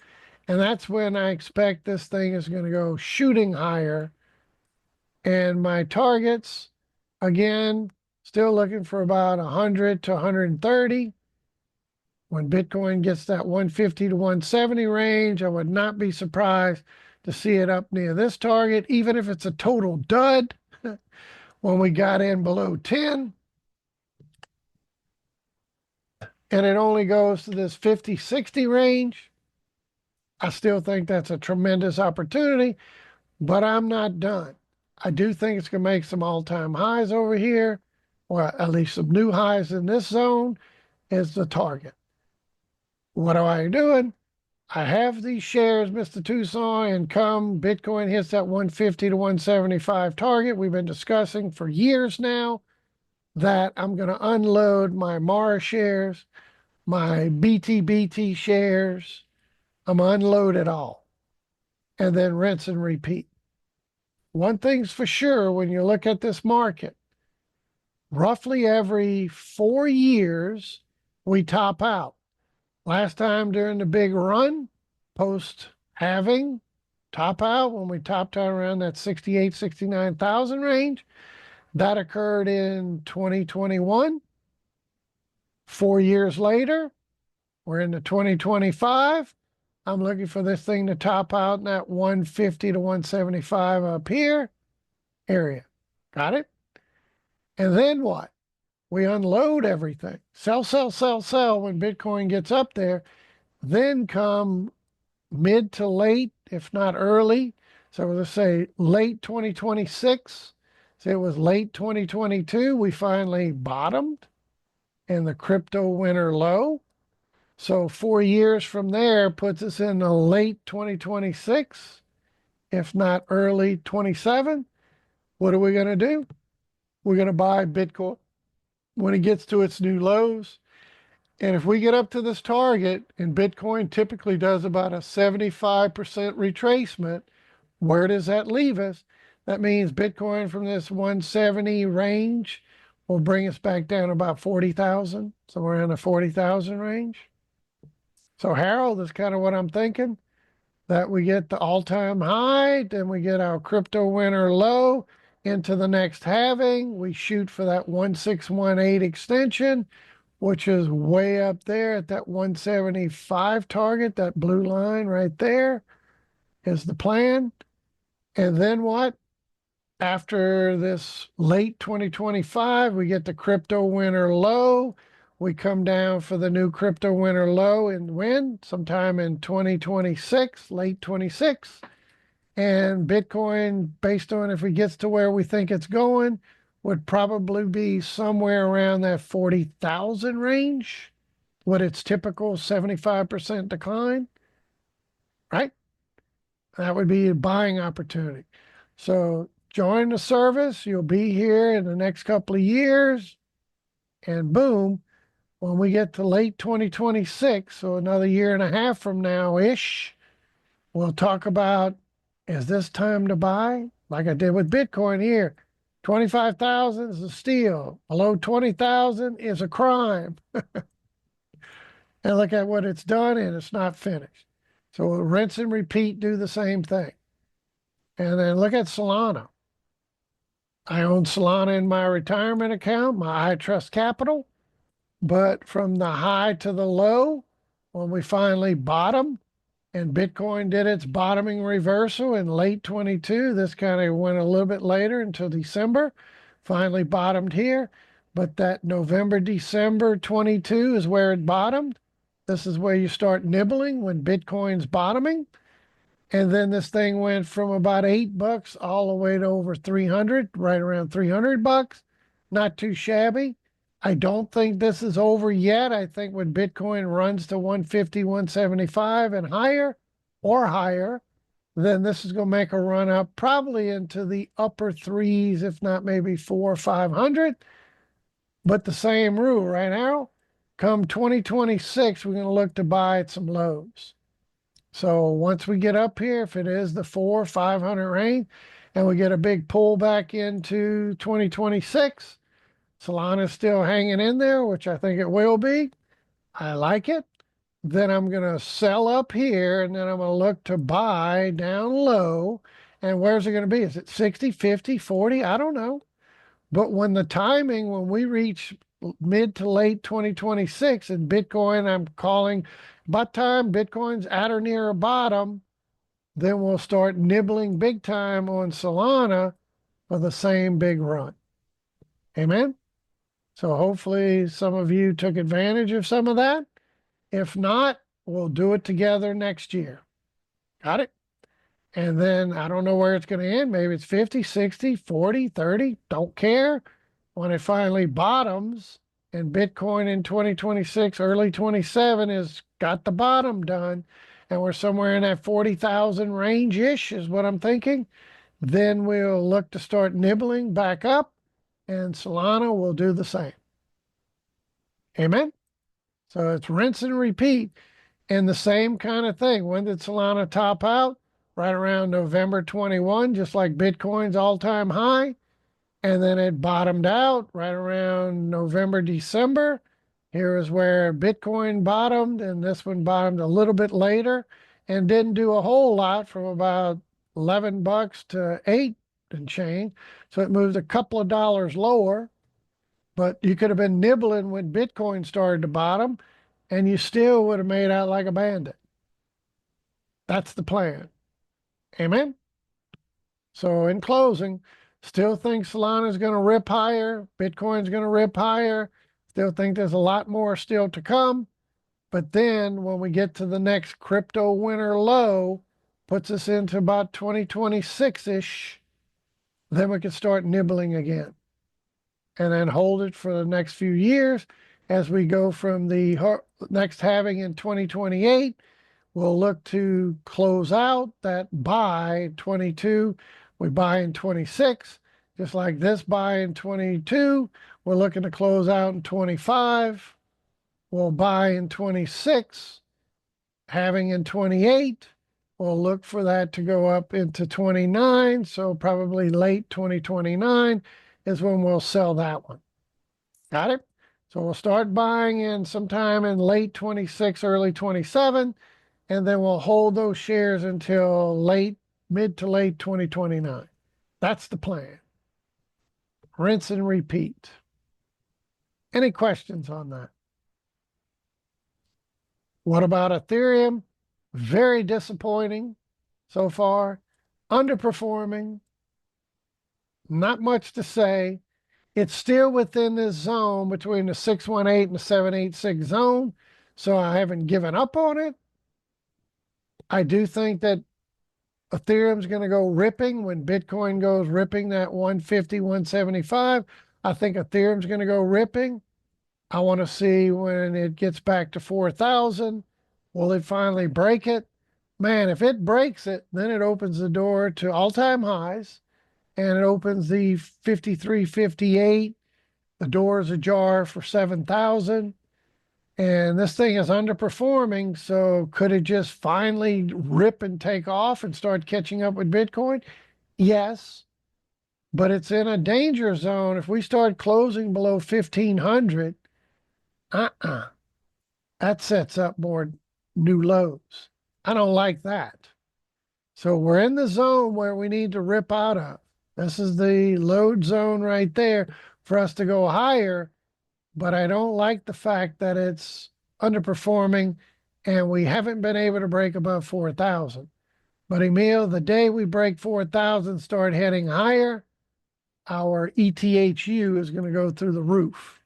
And that's when I expect this thing is going to go shooting higher. And my targets, again, still looking for about 100 to 130. When Bitcoin gets that 150 to 170 range, I would not be surprised to see it up near this target, even if it's a total dud. When we got in below 10, and it only goes to this 50, 60 range, I still think that's a tremendous opportunity, but I'm not done. I do think it's going to make some all-time highs over here, or at least some new highs in this zone is the target. What am I doing? I have these shares, Mr. Tucson, and come Bitcoin hits that 150 to 175 target we've been discussing for years now, that I'm going to unload my Mara shares, my BTBT shares. I'm going to unload it all and then rinse and repeat. One thing's for sure, when you look at this market, roughly every 4 years, we top out. Last time during the big run, post halving, top out, when we topped out around that 68, 69,000 range, that occurred in 2021. 4 years later, we're into 2025. I'm looking for this thing to top out in that 150 to 175 up here area. Got it? And then what? We unload everything. Sell, sell, sell, sell when Bitcoin gets up there. Then come mid to late, if not early. So let's say late 2026. Say it was late 2022. We finally bottomed in the crypto winter low. So 4 years from there puts us in the late 2026, if not early 27. What are we going to do? We're going to buy Bitcoin when it gets to its new lows. And if we get up to this target, and Bitcoin typically does about a 75% retracement, where does that leave us? That means Bitcoin from this 170 range will bring us back down to about 40,000, somewhere in the 40,000 range. So Harold, is kind of what I'm thinking, that we get the all-time high, then we get our crypto winter low into the next halving. We shoot for that 1618 extension, which is way up there at that 175 target. That blue line right there is the plan. And then what? After this late 2025, we get the crypto winter low. We come down for the new crypto winter low in when? Sometime in 2026, late 26. And Bitcoin, based on if it gets to where we think it's going, would probably be somewhere around that 40,000 range with its typical 75% decline, right? That would be a buying opportunity. So join the service. You'll be here in the next couple of years. And boom, when we get to late 2026, so another year and a half from now-ish, we'll talk about, is this time to buy? Like I did with Bitcoin here. 25,000 is a steal. Below 20,000 is a crime. And look at what it's done, and it's not finished. So we'll rinse and repeat, do the same thing. And then look at Solana. I own Solana in my retirement account, my iTrust Capital. But from the high to the low, when we finally bottomed, and Bitcoin did its bottoming reversal in late 22, this kind of went a little bit later until December, finally bottomed here. but that November, December 22 is where it bottomed. This is where you start nibbling when Bitcoin's bottoming. And then this thing went from about $8 all the way to over 300, right around 300 bucks. Not too shabby. I don't think this is over yet. I think when Bitcoin runs to 150, 175 and higher or higher, then this is going to make a run up probably into the upper threes, if not maybe 400 or 500. But the same rule, right now, come 2026, we're going to look to buy at some lows. So once we get up here, if it is the 400, 500 range, and we get a big pullback into 2026, Solana's still hanging in there, which I think it will be. I like it. Then I'm going to sell up here, and then I'm going to look to buy down low. And where's it going to be? Is it 60, 50, 40? I don't know. But when the timing, when we reach mid to late 2026 and Bitcoin, I'm calling about time Bitcoin's at or near a bottom, then we'll start nibbling big time on Solana for the same big run. Amen. So hopefully some of you took advantage of some of that. If not, we'll do it together next year. Got it? And then I don't know where it's going to end. Maybe it's 50, 60, 40, 30. Don't care. When it finally bottoms and Bitcoin in 2026, early 27 has got the bottom done, and we're somewhere in that 40,000 range-ish is what I'm thinking, then we'll look to start nibbling back up, and Solana will do the same. Amen? So it's rinse and repeat. And the same kind of thing. When did Solana top out? Right around November 21, just like Bitcoin's all-time high. And then it bottomed out right around November, December. Here is where Bitcoin bottomed, and this one bottomed a little bit later and didn't do a whole lot from about 11 bucks to 8 and change. So it moved a couple of dollars lower, but you could have been nibbling when Bitcoin started to bottom, and you still would have made out like a bandit. That's the plan. Amen? So in closing, still think Solana is going to rip higher. Bitcoin's going to rip higher. Still think there's a lot more still to come. But then when we get to the next crypto winter low, puts us into about 2026-ish, then we can start nibbling again. And then hold it for the next few years as we go from the next halving in 2028. We'll look to close out that buy 22. We buy in 26, just like this buy in 22. We're looking to close out in 25. We'll buy in 26, having in 28. We'll look for that to go up into 29. So probably late 2029 is when we'll sell that one. Got it? So we'll start buying in sometime in late 26, early 27. And then we'll hold those shares until mid to late 2029. That's the plan. Rinse and repeat. Any questions on that? What about Ethereum? Very disappointing so far. Underperforming. Not much to say. It's still within this zone between the 618 and the 786 zone. So I haven't given up on it. I do think that Ethereum's going to go ripping when Bitcoin goes ripping that 150, 175. I think Ethereum's going to go ripping. I want to see when it gets back to 4,000. Will it finally break it? Man, if it breaks it, then it opens the door to all-time highs, and it opens the 53, 58. The door is ajar for 7,000. And this thing is underperforming, so could it just finally rip and take off and start catching up with Bitcoin? Yes, but it's in a danger zone. If we start closing below 1,500, that sets up more new lows. I don't like that. So we're in the zone where we need to rip out of. This is the load zone right there for us to go higher. But I don't like the fact that it's underperforming and we haven't been able to break above 4,000. But Emil, the day we break 4,000, start heading higher, our ETHU is going to go through the roof.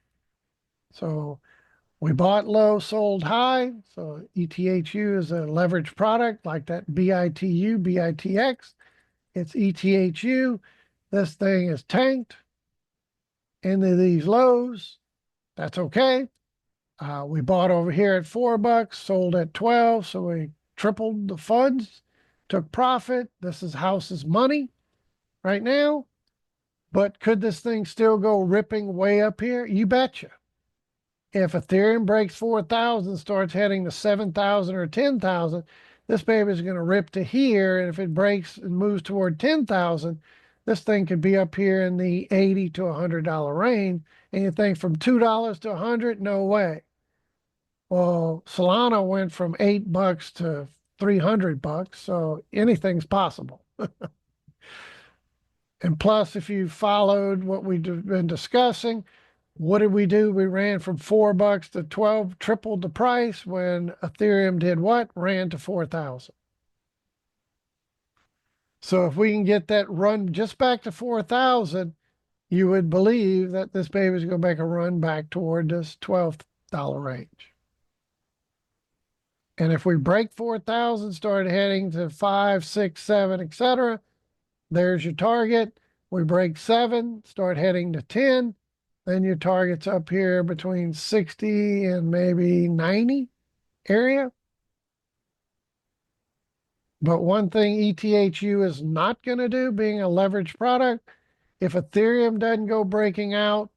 So we bought low, sold high. So ETHU is a leveraged product like that BITU, BITX. It's ETHU. This thing is tanked into these lows. That's okay. We bought over here at $4, sold at 12. So we tripled the funds, took profit. This is house's money right now. But could this thing still go ripping way up here? You betcha. If Ethereum breaks 4,000, starts heading to 7,000 or 10,000, this baby is going to rip to here. And if it breaks and moves toward 10,000, this thing could be up here in the $80 to $100 range. And you think from $2 to 100, no way. Well, Solana went from $8 to $300, so anything's possible. And plus, if you followed what we've been discussing, what did we do? We ran from $4 to 12, tripled the price when Ethereum did what? Ran to 4,000. So if we can get that run just back to 4,000, you would believe that this baby is going to make a run back toward this $12 range. And if we break 4,000, start heading to 5, 6, 7, etc., there's your target. We break 7, start heading to 10. Then your target's up here between 60 and maybe 90 area. But one thing ETHU is not going to do, being a leveraged product, if Ethereum doesn't go breaking out,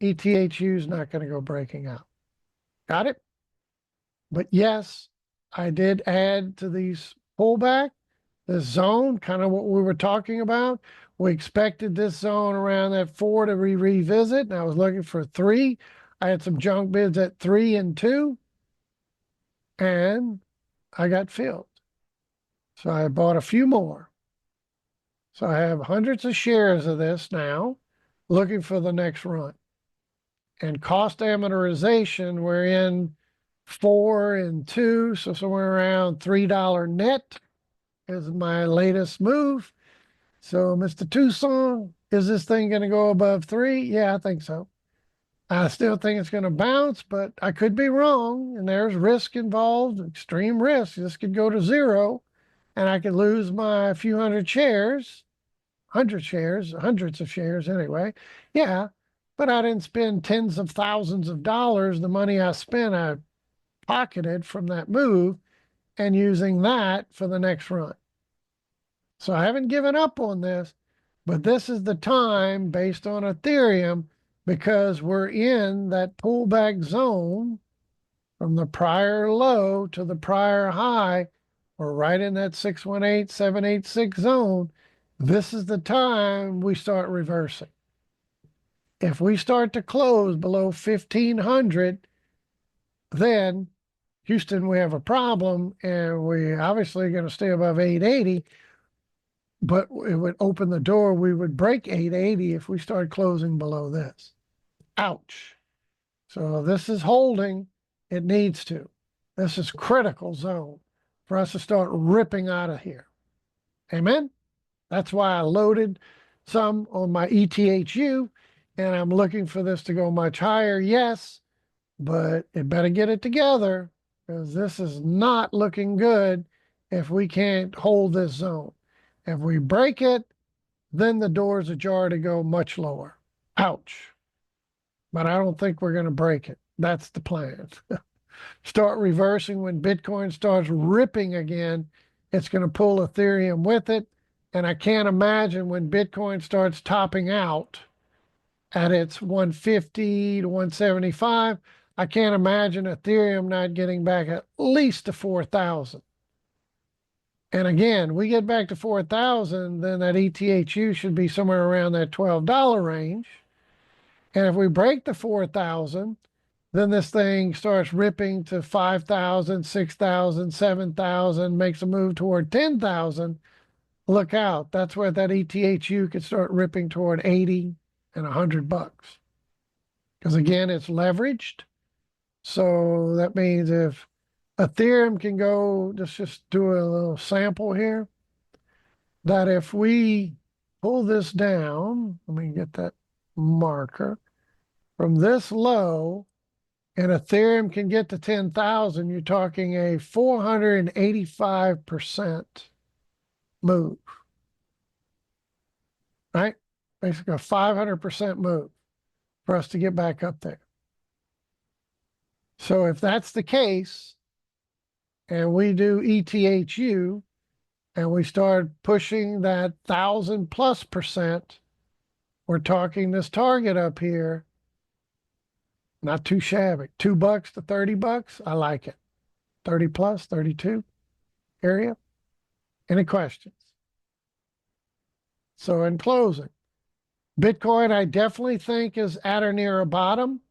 ETHU is not going to go breaking out. Got it? But yes, I did add to these pullback, this zone, kind of what we were talking about. We expected this zone around that 4 to revisit, and I was looking for 3. I had some junk bids at 3 and 2, and I got filled. So I bought a few more. So I have hundreds of shares of this now, looking for the next run. And cost amortization, we're in 4 and 2, so somewhere around $3 net is my latest move. So, Mr. Tucson, is this thing going to go above 3? Yeah, I think so. I still think it's going to bounce, but I could be wrong. And there's risk involved, extreme risk. This could go to 0, and I could lose my few hundred shares, 100 shares, hundreds of shares anyway. Yeah, but I didn't spend tens of thousands of dollars. The money I spent, I pocketed from that move and using that for the next run. So I haven't given up on this, but this is the time based on Ethereum, because we're in that pullback zone from the prior low to the prior high. We're right in that 618, 786 zone. This is the time we start reversing. If we start to close below 1,500, then Houston, we have a problem, and we obviously going to stay above 880. But it would open the door. We would break 880 if we start closing below this. Ouch. So this is holding. It needs to. This is critical zone for us to start ripping out of here. Amen? That's why I loaded some on my ETHU, and I'm looking for this to go much higher. Yes, but it better get it together, because this is not looking good if we can't hold this zone. If we break it, then the door's ajar to go much lower. Ouch. But I don't think we're going to break it. That's the plan. Start reversing when Bitcoin starts ripping again. It's going to pull Ethereum with it. And I can't imagine when Bitcoin starts topping out at its 150 to 175, I can't imagine Ethereum not getting back at least to 4,000. And again, we get back to 4,000, then that ETHU should be somewhere around that $12 range. And if we break the 4,000, then this thing starts ripping to 5,000, 6,000, 7,000, makes a move toward 10,000. Look out. That's where that ETHU could start ripping toward 80 and $100. Because again, it's leveraged. So that means if Ethereum can go, let's just do a little sample here, that if we pull this down, let me get that marker, from this low, and Ethereum can get to 10,000, you're talking a 485% move, right? Basically a 500% move for us to get back up there. So if that's the case, and we do ETHU, and we start pushing that 1,000+%, we're talking this target up here, not too shabby. $2 to $30, I like it. 30 plus, 32 area. Any questions? So in closing, Bitcoin, I definitely think is at or near a bottom.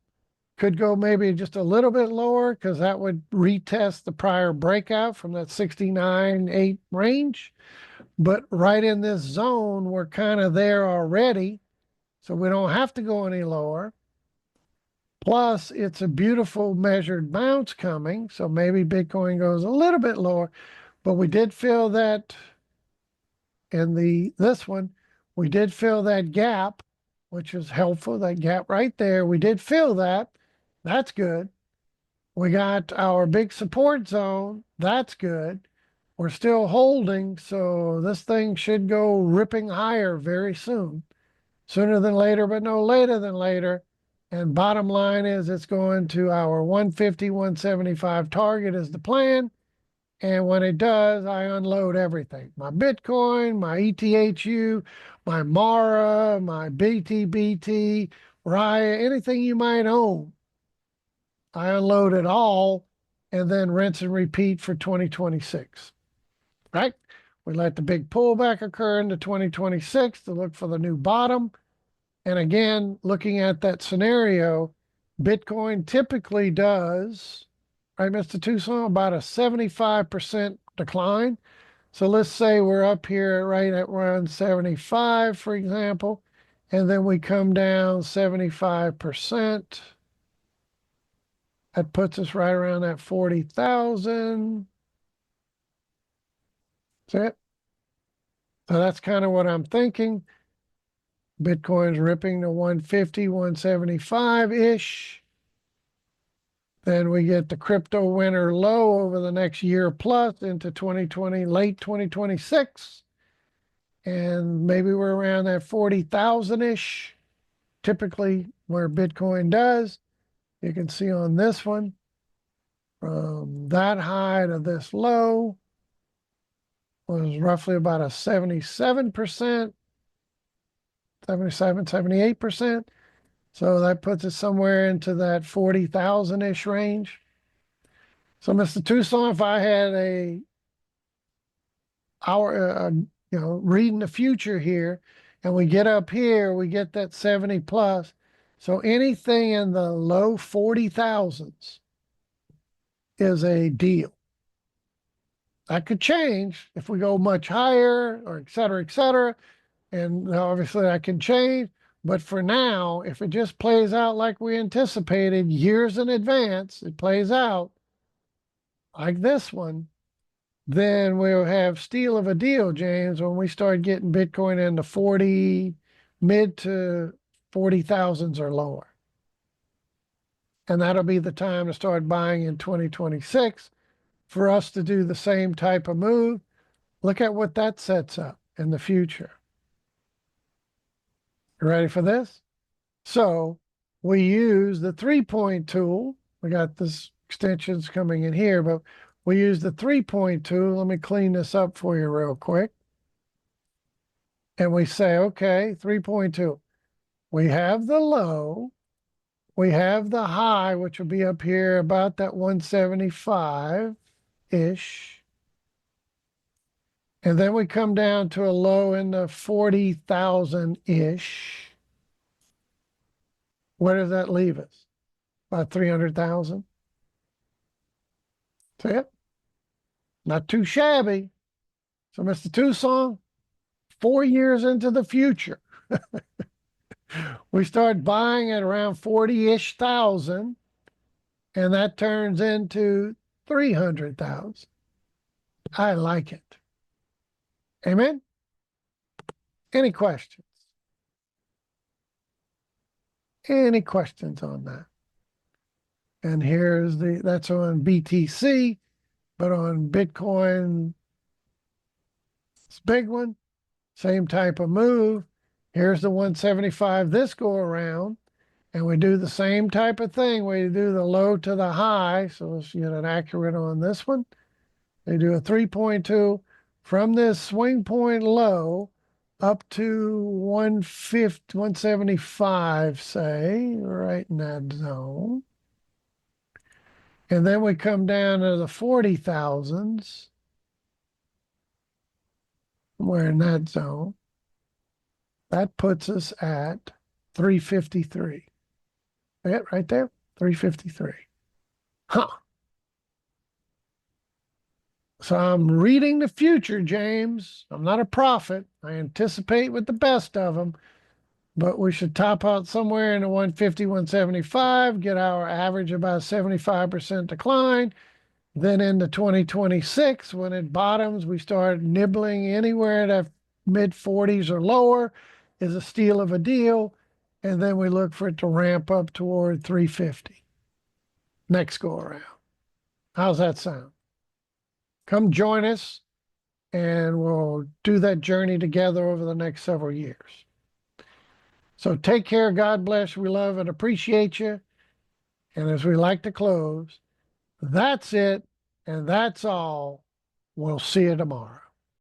Could go maybe just a little bit lower because that would retest the prior breakout from that 69.8 range. But right in this zone, we're kind of there already. So we don't have to go any lower. Plus, it's a beautiful measured bounce coming. So maybe Bitcoin goes a little bit lower. But we did feel that in this one, we did fill that gap, which is helpful. That gap right there, we did fill that. That's good. We got our big support zone. That's good. We're still holding, so this thing should go ripping higher very soon. Sooner than later, but no later than later. And bottom line is it's going to our 150, 175 target is the plan. And when it does, I unload everything. My Bitcoin, my ETHU, my Mara, my BTBT, Raya, anything you might own. I unload it all and then rinse and repeat for 2026, right? We let the big pullback occur into 2026 to look for the new bottom. And again, looking at that scenario, Bitcoin typically does, right, Mr. Tucson, about a 75% decline. So let's say we're up here right at around 75, for example, and then we come down 75%. That puts us right around that 40,000. That's it. So that's kind of what I'm thinking. Bitcoin's ripping to 150, 175-ish. Then we get the crypto winter low over the next year plus into 2020, late 2026. And maybe we're around that 40,000-ish, typically where Bitcoin does. You can see on this one, from that high to this low was roughly about a 77%, 77, 78%. So that puts us somewhere into that 40,000-ish range. So, Mr. Tucson, if I had reading the future here, and we get up here, we get that 70 plus. So anything in the low 40,000s is a deal. That could change if we go much higher, or et cetera, et cetera. And obviously that can change. But for now, if it just plays out like we anticipated years in advance, it plays out like this one, then we'll have steal of a deal, James, when we start getting Bitcoin into 40, mid to 40,000s or lower. And that'll be the time to start buying in 2026 for us to do the same type of move. Look at what that sets up in the future. You ready for this? So we use the 3-point tool. We got this extensions coming in here, but we use the 3-point tool. Let me clean this up for you real quick. And we say, okay, 3-point tool. We have the low. We have the high, which will be up here about that 175-ish. And then we come down to a low in the 40,000-ish. Where does that leave us? About 300,000. That's it. Not too shabby. So, Mr. Tucson, 4 years into the future, we start buying at around 40-ish thousand, and that turns into 300,000. I like it. Amen? Any questions? Any questions on that? And here's that's on BTC, but on Bitcoin, it's a big one. Same type of move. Here's the 175 this go around. And we do the same type of thing. We do the low to the high. So let's get it accurate on this one. They do a 3.2 from this swing point low up to 150, 175, say, right in that zone. And then we come down to the 40,000s. We're in that zone. That puts us at 353. Yeah, right there, 353. Huh. So I'm reading the future, James. I'm not a prophet. I anticipate with the best of them, but we should top out somewhere in the 150, 175, get our average about 75% decline. Then into 2026, when it bottoms, we start nibbling anywhere at mid 40s or lower is a steal of a deal. And then we look for it to ramp up toward 350 next go around. How's that sound? Come join us and we'll do that journey together over the next several years. So take care. God bless. We love and appreciate you. And as we like to close, that's it. And that's all. We'll see you tomorrow.